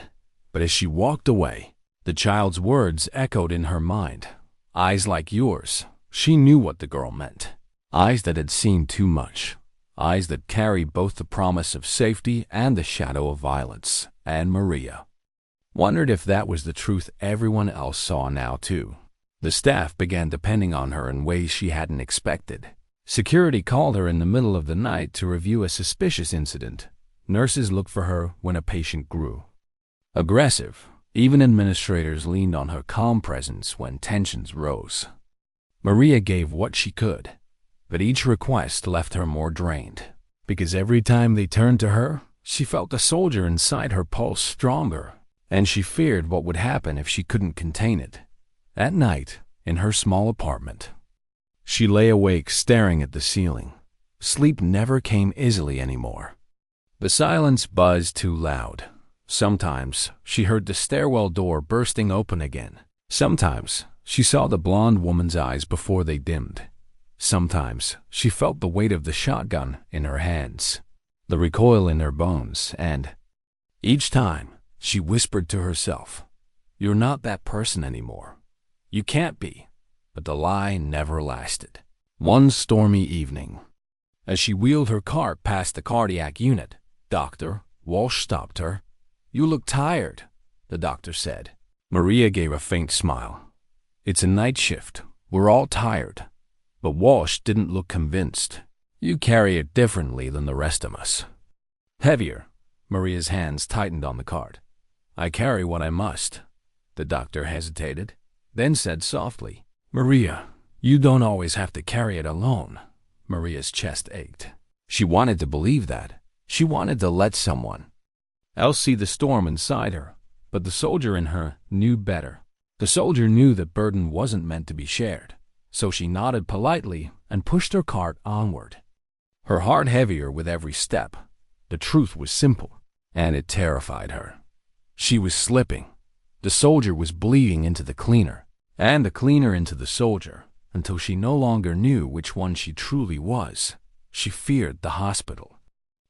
But as she walked away, the child's words echoed in her mind. Eyes like yours. She knew what the girl meant. Eyes that had seen too much. Eyes that carried both the promise of safety and the shadow of violence. And Maria wondered if that was the truth everyone else saw now too. The staff began depending on her in ways she hadn't expected. Security called her in the middle of the night to review a suspicious incident. Nurses looked for her when a patient grew aggressive. Even administrators leaned on her calm presence when tensions rose. Maria gave what she could, but each request left her more drained, because every time they turned to her, she felt the soldier inside her pulse stronger, and she feared what would happen if she couldn't contain it. At night, in her small apartment, she lay awake staring at the ceiling. Sleep never came easily anymore. The silence buzzed too loud. Sometimes she heard the stairwell door bursting open again. Sometimes she saw the blonde woman's eyes before they dimmed. Sometimes she felt the weight of the shotgun in her hands, the recoil in her bones, and each time she whispered to herself, "You're not that person anymore. You can't be." But the lie never lasted. One stormy evening, as she wheeled her cart past the cardiac unit, Dr. Walsh stopped her. "You look tired," the doctor said. Maria gave a faint smile. "It's a night shift. We're all tired." But Walsh didn't look convinced. "You carry it differently than the rest of us." "Heavier." Maria's hands tightened on the cart. "I carry what I must." The doctor hesitated, then said softly, "Maria, you don't always have to carry it alone." Maria's chest ached. She wanted to believe that. She wanted to let someone else see the storm inside her, but the soldier in her knew better. The soldier knew that burden wasn't meant to be shared, so she nodded politely and pushed her cart onward, her heart heavier with every step. The truth was simple, and it terrified her. She was slipping. The soldier was bleeding into the cleaner, and the cleaner into the soldier, until she no longer knew which one she truly was. She feared the hospital.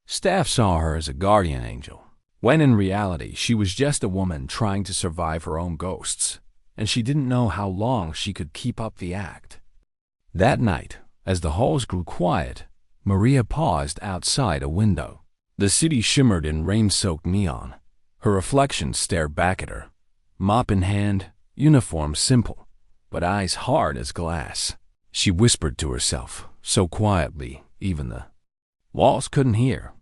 Staff saw her as a guardian angel, when in reality she was just a woman trying to survive her own ghosts, and she didn't know how long she could keep up the act. That night, as the halls grew quiet, Maria paused outside a window. The city shimmered in rain-soaked neon. Her reflection stared back at her, mop in hand, uniform simple, but eyes hard as glass. She whispered to herself, so quietly, even the walls couldn't hear.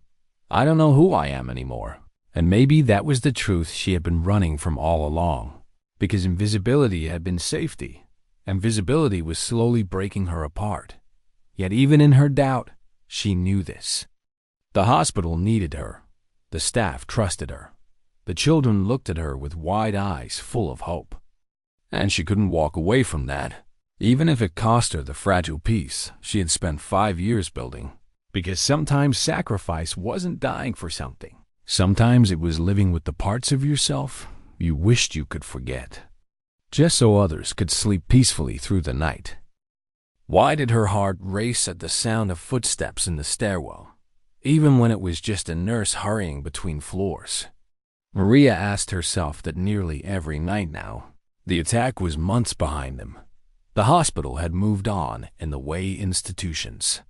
I don't know who I am anymore. And maybe that was the truth she had been running from all along, because invisibility had been safety, and visibility was slowly breaking her apart. Yet even in her doubt, she knew this. The hospital needed her. The staff trusted her. The children looked at her with wide eyes full of hope. And she couldn't walk away from that, even if it cost her the fragile peace she had spent 5 years building. Because sometimes sacrifice wasn't dying for something. Sometimes it was living with the parts of yourself you wished you could forget, just so others could sleep peacefully through the night. Why did her heart race at the sound of footsteps in the stairwell, even when it was just a nurse hurrying between floors? Maria asked herself that nearly every night now. The attack was months behind them. The hospital had moved on in the way institutions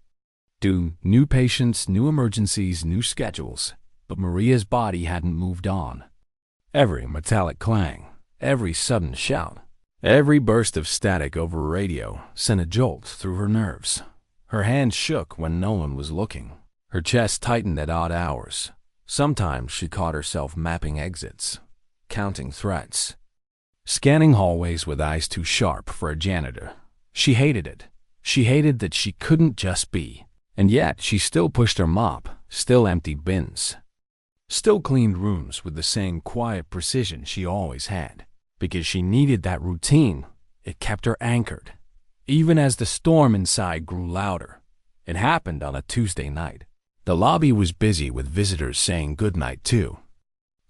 do. New patients, new emergencies, new schedules. But Maria's body hadn't moved on. Every metallic clang, every sudden shout, every burst of static over radio sent a jolt through her nerves. Her hands shook when no one was looking. Her chest tightened at odd hours. Sometimes she caught herself mapping exits, counting threats, scanning hallways with eyes too sharp for a janitor. She hated it. She hated that she couldn't just be. And yet she still pushed her mop, still emptied bins, still cleaned rooms with the same quiet precision she always had, because she needed that routine. It kept her anchored, even as the storm inside grew louder. It happened on a Tuesday night. The lobby was busy with visitors saying goodnight too.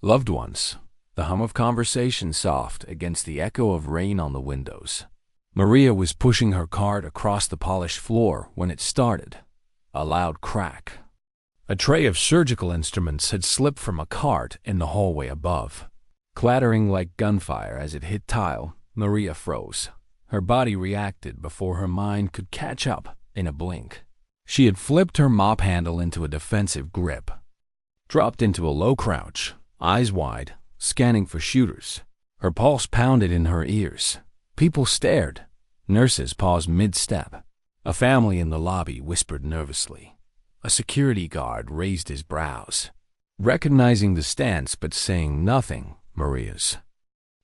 Loved ones, the hum of conversation soft against the echo of rain on the windows. Maria was pushing her cart across the polished floor when it started. A loud crack. A tray of surgical instruments had slipped from a cart in the hallway above. Clattering like gunfire as it hit tile, Maria froze. Her body reacted before her mind could catch up in a blink. She had flipped her mop handle into a defensive grip, dropped into a low crouch, eyes wide, scanning for shooters. Her pulse pounded in her ears. People stared. Nurses paused mid-step. A family in the lobby whispered nervously. A security guard raised his brows, recognizing the stance but saying nothing. Maria's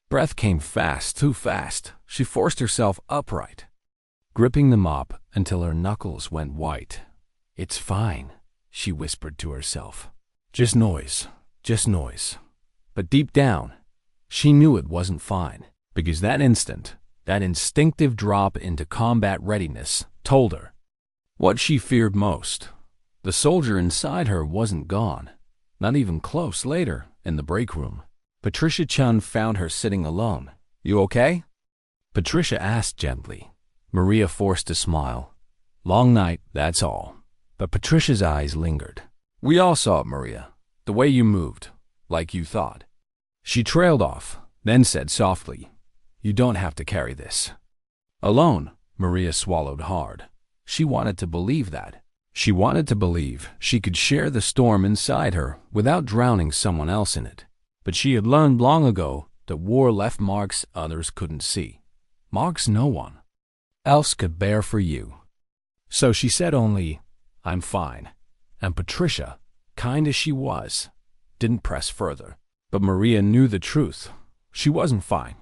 breath came fast, too fast. She forced herself upright, gripping the mop until her knuckles went white. "It's fine," she whispered to herself. Just noise. But deep down, she knew it wasn't fine, because that instant, that instinctive drop into combat readiness told her what she feared most. The soldier inside her wasn't gone, not even close. Later, in the break room, Patricia Chun found her sitting alone. "You okay?" Patricia asked gently. Maria forced a smile. "Long night, that's all." But Patricia's eyes lingered. "We all saw it, Maria. The way you moved, like you thought." She trailed off, then said softly, "You don't have to carry this alone." Maria swallowed hard. She wanted to believe that. She wanted to believe she could share the storm inside her without drowning someone else in it. But she had learned long ago that war left marks others couldn't see. Marks no one else could bear for you. So she said only, "I'm fine." And Patricia, kind as she was, didn't press further. But Maria knew the truth. She wasn't fine.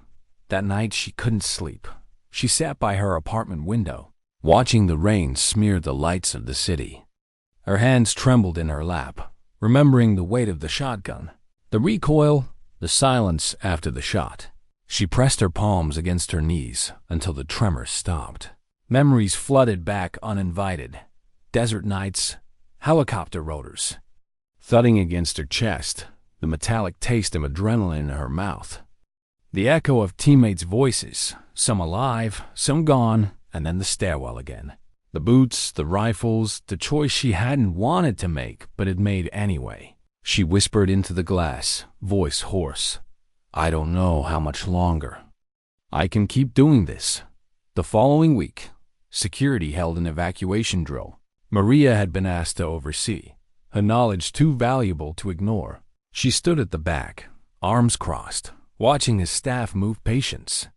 That night she couldn't sleep. She sat by her apartment window, watching the rain smear the lights of the city. Her hands trembled in her lap, remembering the weight of the shotgun, the recoil, the silence after the shot. She pressed her palms against her knees until the tremors stopped. Memories flooded back uninvited. Desert nights, helicopter rotors, thudding against her chest, the metallic taste of adrenaline in her mouth. The echo of teammates' voices, some alive, some gone, and then the stairwell again. The boots, the rifles, the choice she hadn't wanted to make but had made anyway. She whispered into the glass, voice hoarse, "I don't know how much longer I can keep doing this." The following week, security held an evacuation drill. Maria had been asked to oversee, her knowledge too valuable to ignore. She stood at the back, arms crossed, watching his staff move patients.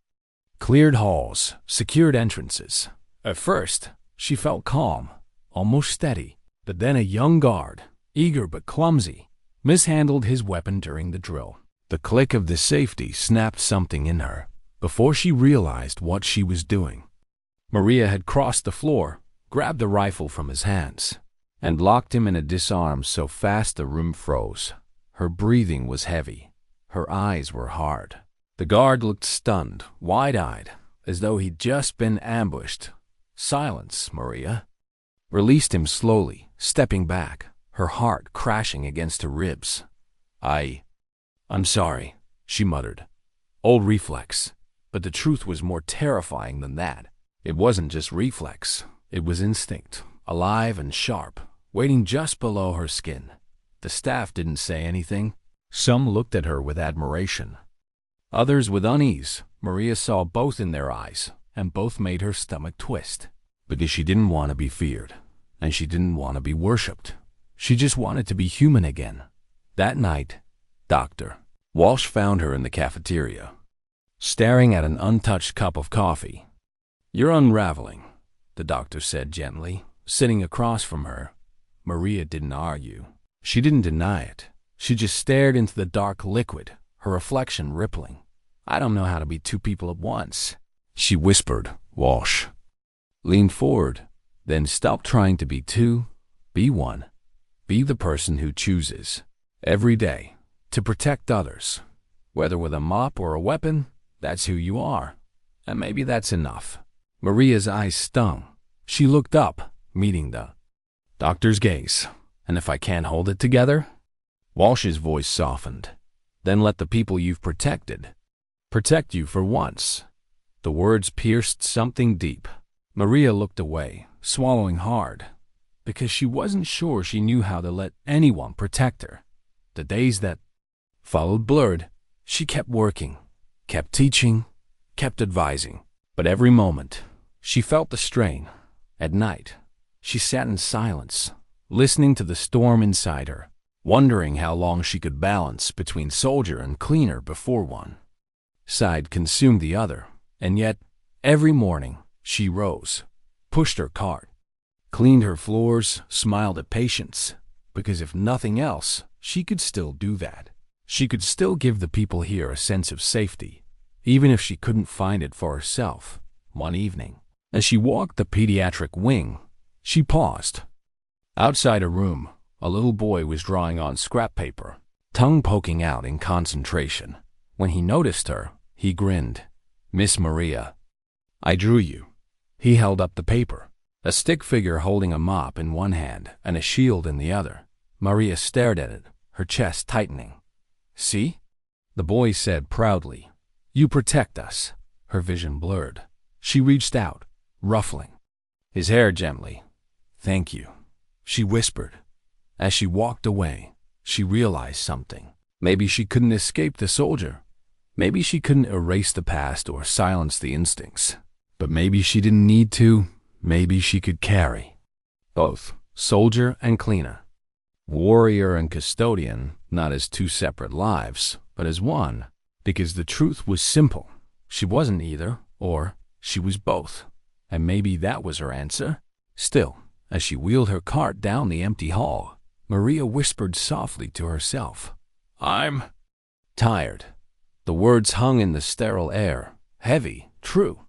Cleared halls, secured entrances. At first, she felt calm, almost steady. But then a young guard, eager but clumsy, mishandled his weapon during the drill. The click of the safety snapped something in her before she realized what she was doing. Maria had crossed the floor, grabbed the rifle from his hands, and locked him in a disarm so fast the room froze. Her breathing was heavy. Her eyes were hard. The guard looked stunned, wide-eyed, as though he'd just been ambushed. "Silence, Maria." Released him slowly, stepping back, her heart crashing against her ribs. I'm sorry," she muttered. Old reflex. But the truth was more terrifying than that. It wasn't just reflex. It was instinct, alive and sharp, waiting just below her skin. The staff didn't say anything. Some looked at her with admiration. Others with unease. Maria saw both in their eyes, and both made her stomach twist. Because she didn't want to be feared, and she didn't want to be worshipped. She just wanted to be human again. That night, Dr. Walsh found her in the cafeteria, staring at an untouched cup of coffee. "You're unraveling," the doctor said gently, sitting across from her. Maria didn't argue. She didn't deny it. She just stared into the dark liquid, her reflection rippling. "I don't know how to be two people at once," she whispered. Walsh leaned forward, then stopped trying to be two. Be one. Be the person who chooses, every day, to protect others. Whether with a mop or a weapon, that's who you are. And maybe that's enough. Maria's eyes stung. She looked up, meeting the doctor's gaze. "And if I can't hold it together?" Walsh's voice softened. "Then let the people you've protected protect you for once." The words pierced something deep. Maria looked away, swallowing hard, because she wasn't sure she knew how to let anyone protect her. The days that followed blurred. She kept working, kept teaching, kept advising. But every moment, she felt the strain. At night, she sat in silence, listening to the storm inside her, wondering how long she could balance between soldier and cleaner before one side consumed the other. And yet, every morning, she rose, pushed her cart, cleaned her floors, smiled at patients, because if nothing else, she could still do that. She could still give the people here a sense of safety, even if she couldn't find it for herself. One evening, as she walked the pediatric wing, she paused. Outside a room, a little boy was drawing on scrap paper, tongue poking out in concentration. When he noticed her, he grinned. "Miss Maria, I drew you." He held up the paper, a stick figure holding a mop in one hand and a shield in the other. Maria stared at it, her chest tightening. "See?" the boy said proudly. "You protect us." Her vision blurred. She reached out, ruffling his hair gently. "Thank you," she whispered. As she walked away, she realized something. Maybe she couldn't escape the soldier. Maybe she couldn't erase the past or silence the instincts. But maybe she didn't need to. Maybe she could carry both, soldier and cleaner, warrior and custodian, not as two separate lives, but as one. Because the truth was simple. She wasn't either, or she was both. And maybe that was her answer. Still, as she wheeled her cart down the empty hall, Maria whispered softly to herself, "I'm tired." The words hung in the sterile air, heavy, true,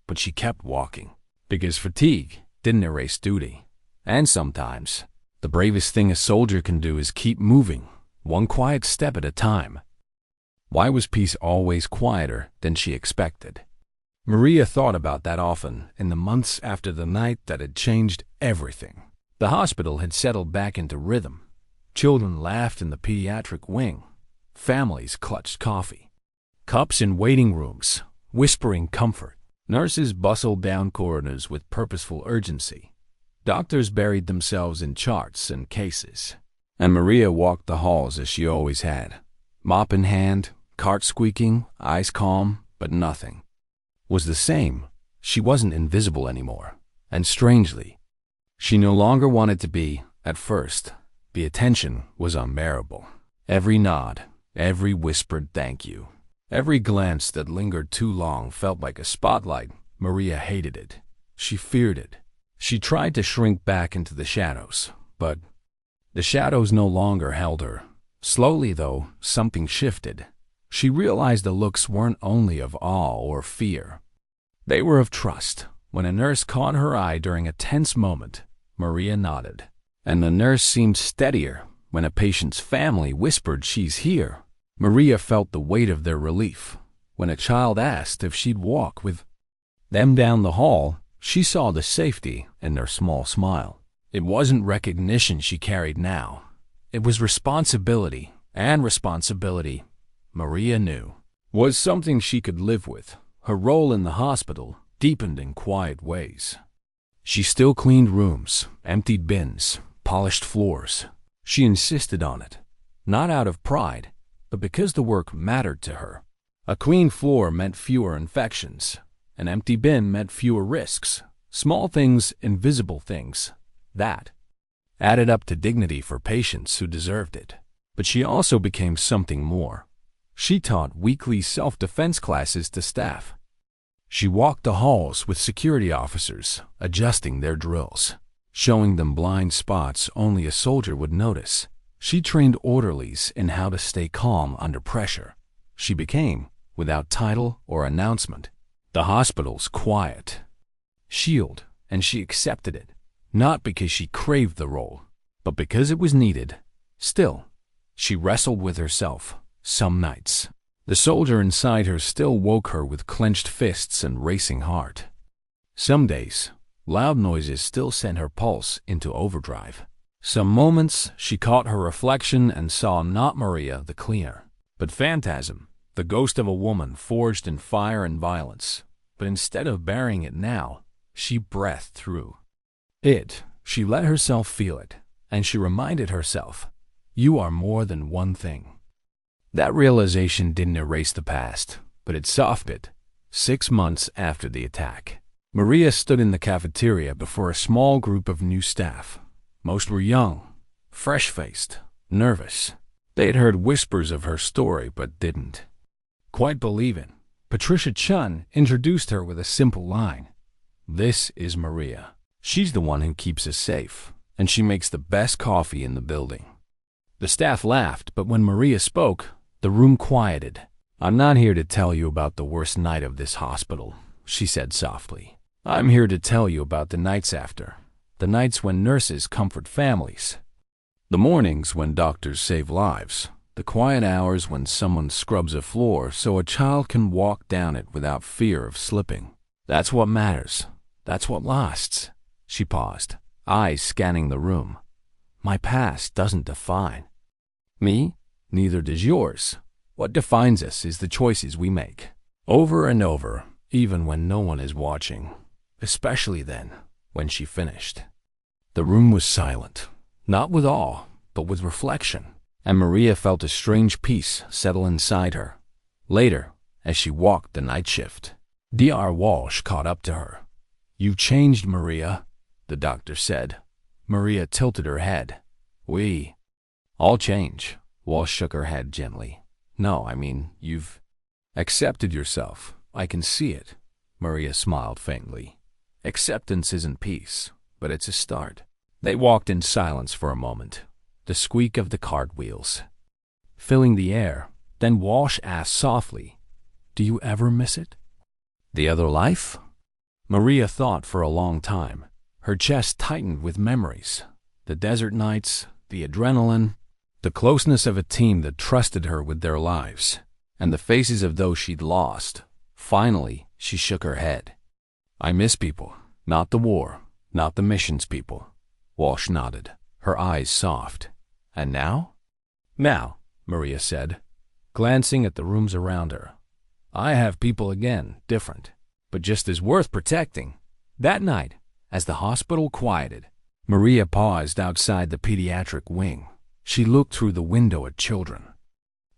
but she kept walking, because fatigue didn't erase duty. And sometimes, the bravest thing a soldier can do is keep moving, one quiet step at a time. Why was peace always quieter than she expected? Maria thought about that often in the months after the night that had changed everything. The hospital had settled back into rhythm. Children laughed in the pediatric wing. Families clutched coffee cups in waiting rooms, whispering comfort. Nurses bustled down corridors with purposeful urgency. Doctors buried themselves in charts and cases. And Maria walked the halls as she always had, mop in hand, cart squeaking, eyes calm, but nothing was the same. She wasn't invisible anymore. And strangely, She no longer wanted to be, at first. The attention was unbearable. Every nod, every whispered thank you, every glance that lingered too long felt like a spotlight. Maria hated it. She feared it. She tried to shrink back into the shadows, but the shadows no longer held her. Slowly, though, something shifted. She realized the looks weren't only of awe or fear. They were of trust. When a nurse caught her eye during a tense moment, Maria nodded. And the nurse seemed steadier. When a patient's family whispered, "She's here," Maria felt the weight of their relief. When a child asked if she'd walk with them down the hall, she saw the safety in their small smile. It wasn't recognition she carried now. It was responsibility, and responsibility, Maria knew, was something she could live with. Her role in the hospital deepened in quiet ways. She still cleaned rooms, emptied bins, polished floors. She insisted on it, not out of pride, but because the work mattered to her. A clean floor meant fewer infections. An empty bin meant fewer risks. Small things, invisible things. That added up to dignity for patients who deserved it. But she also became something more. She taught weekly self-defense classes to staff. She walked the halls with security officers, adjusting their drills, showing them blind spots only a soldier would notice. She trained orderlies in how to stay calm under pressure. She became, without title or announcement, the hospital's quiet shield, and she accepted it, not because she craved the role, but because it was needed. Still, she wrestled with herself. Some nights, the soldier inside her still woke her with clenched fists and racing heart. Some days, loud noises still sent her pulse into overdrive. Some moments, she caught her reflection and saw not Maria the cleaner, but phantasm, the ghost of a woman forged in fire and violence. But instead of burying it now, she breathed through it. She let herself feel it, and she reminded herself, "You are more than one thing." That realization didn't erase the past, but it softened it. 6 months after the attack, Maria stood in the cafeteria before a small group of new staff. Most were young, fresh-faced, nervous. They had heard whispers of her story but didn't quite believe it. Patricia Chun introduced her with a simple line. "This is Maria. She's the one who keeps us safe, and she makes the best coffee in the building." The staff laughed, but when Maria spoke, the room quieted. "I'm not here to tell you about the worst night of this hospital," she said softly. "I'm here to tell you about the nights after. The nights when nurses comfort families. The mornings when doctors save lives. The quiet hours when someone scrubs a floor so a child can walk down it without fear of slipping. That's what matters. That's what lasts." She paused, eyes scanning the room. "My past doesn't define me. Neither does yours. What defines us is the choices we make. Over and over, even when no one is watching. Especially then, when she finished." The room was silent, not with awe, but with reflection, and Maria felt a strange peace settle inside her. Later, as she walked the night shift, Dr. Walsh caught up to her. "You've changed, Maria," the doctor said. Maria tilted her head. "We all change." Walsh shook her head gently. "No, I mean, you've accepted yourself. I can see it." Maria smiled faintly. "Acceptance isn't peace, but it's a start." They walked in silence for a moment, the squeak of the cart wheels filling the air. Then Walsh asked softly, "Do you ever miss it? The other life?" Maria thought for a long time. Her chest tightened with memories. The desert nights, the adrenaline, the closeness of a team that trusted her with their lives, and the faces of those she'd lost. Finally, she shook her head. "I miss people, not the war, not the missions people." Walsh nodded, her eyes soft. "And now?" "Now," Maria said, glancing at the rooms around her. "I have people again, different, but just as worth protecting." That night, as the hospital quieted, Maria paused outside the pediatric wing. She looked through the window at children,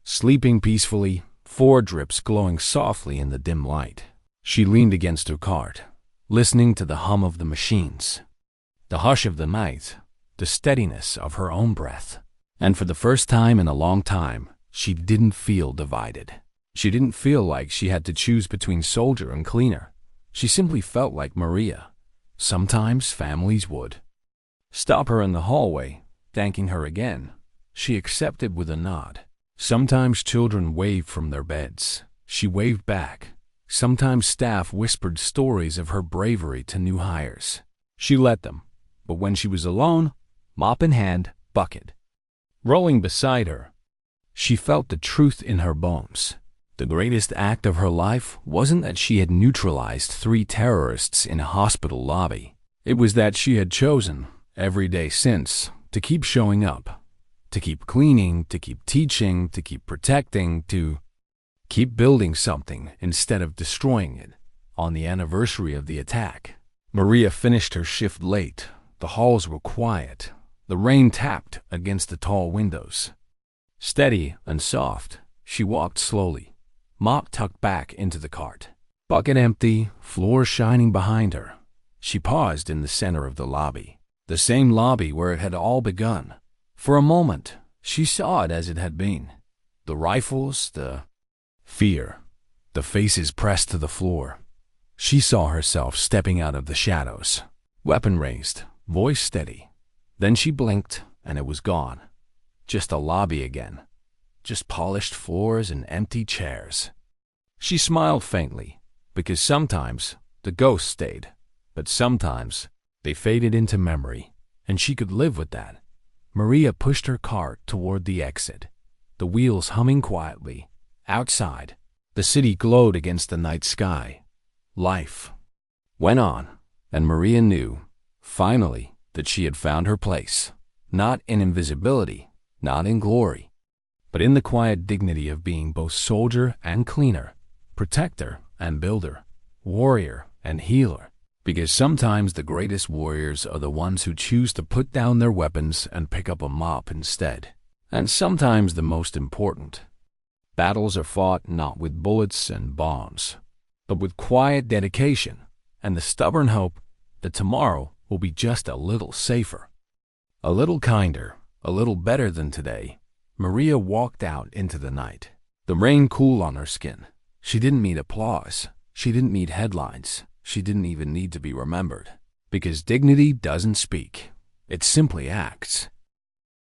sleeping peacefully, 4 drips glowing softly in the dim light. She leaned against her cart, listening to the hum of the machines, the hush of the night, the steadiness of her own breath. And for the first time in a long time, she didn't feel divided. She didn't feel like she had to choose between soldier and cleaner. She simply felt like Maria. Sometimes families would stop her in the hallway, thanking her again. She accepted with a nod. Sometimes children waved from their beds. She waved back. Sometimes staff whispered stories of her bravery to new hires. She let them. But when she was alone, mop in hand, bucket rolling beside her, she felt the truth in her bones. The greatest act of her life wasn't that she had neutralized 3 terrorists in a hospital lobby. It was that she had chosen, every day since, to keep showing up, to keep cleaning, to keep teaching, to keep protecting, to keep building something instead of destroying it. On the anniversary of the attack, Maria finished her shift late. The halls were quiet. The rain tapped against the tall windows. Steady and soft, she walked slowly, mop tucked back into the cart. Bucket empty, floor shining behind her. She paused in the center of the lobby, the same lobby where it had all begun. For a moment, she saw it as it had been. The rifles, the fear, the faces pressed to the floor. She saw herself stepping out of the shadows, weapon raised, voice steady. Then she blinked, and it was gone. Just a lobby again. Just polished floors and empty chairs. She smiled faintly, because sometimes the ghosts stayed, but sometimes they faded into memory, and she could live with that. Maria pushed her cart toward the exit, the wheels humming quietly. Outside, the city glowed against the night sky. Life went on, and Maria knew, finally, that she had found her place, not in invisibility, not in glory, but in the quiet dignity of being both soldier and cleaner, protector and builder, warrior and healer. Because sometimes the greatest warriors are the ones who choose to put down their weapons and pick up a mop instead. And sometimes the most important battles are fought not with bullets and bombs, but with quiet dedication and the stubborn hope that tomorrow will be just a little safer, a little kinder, a little better than today. Maria walked out into the night, the rain cool on her skin. She didn't need applause. She didn't need headlines. She didn't even need to be remembered. Because dignity doesn't speak. It simply acts.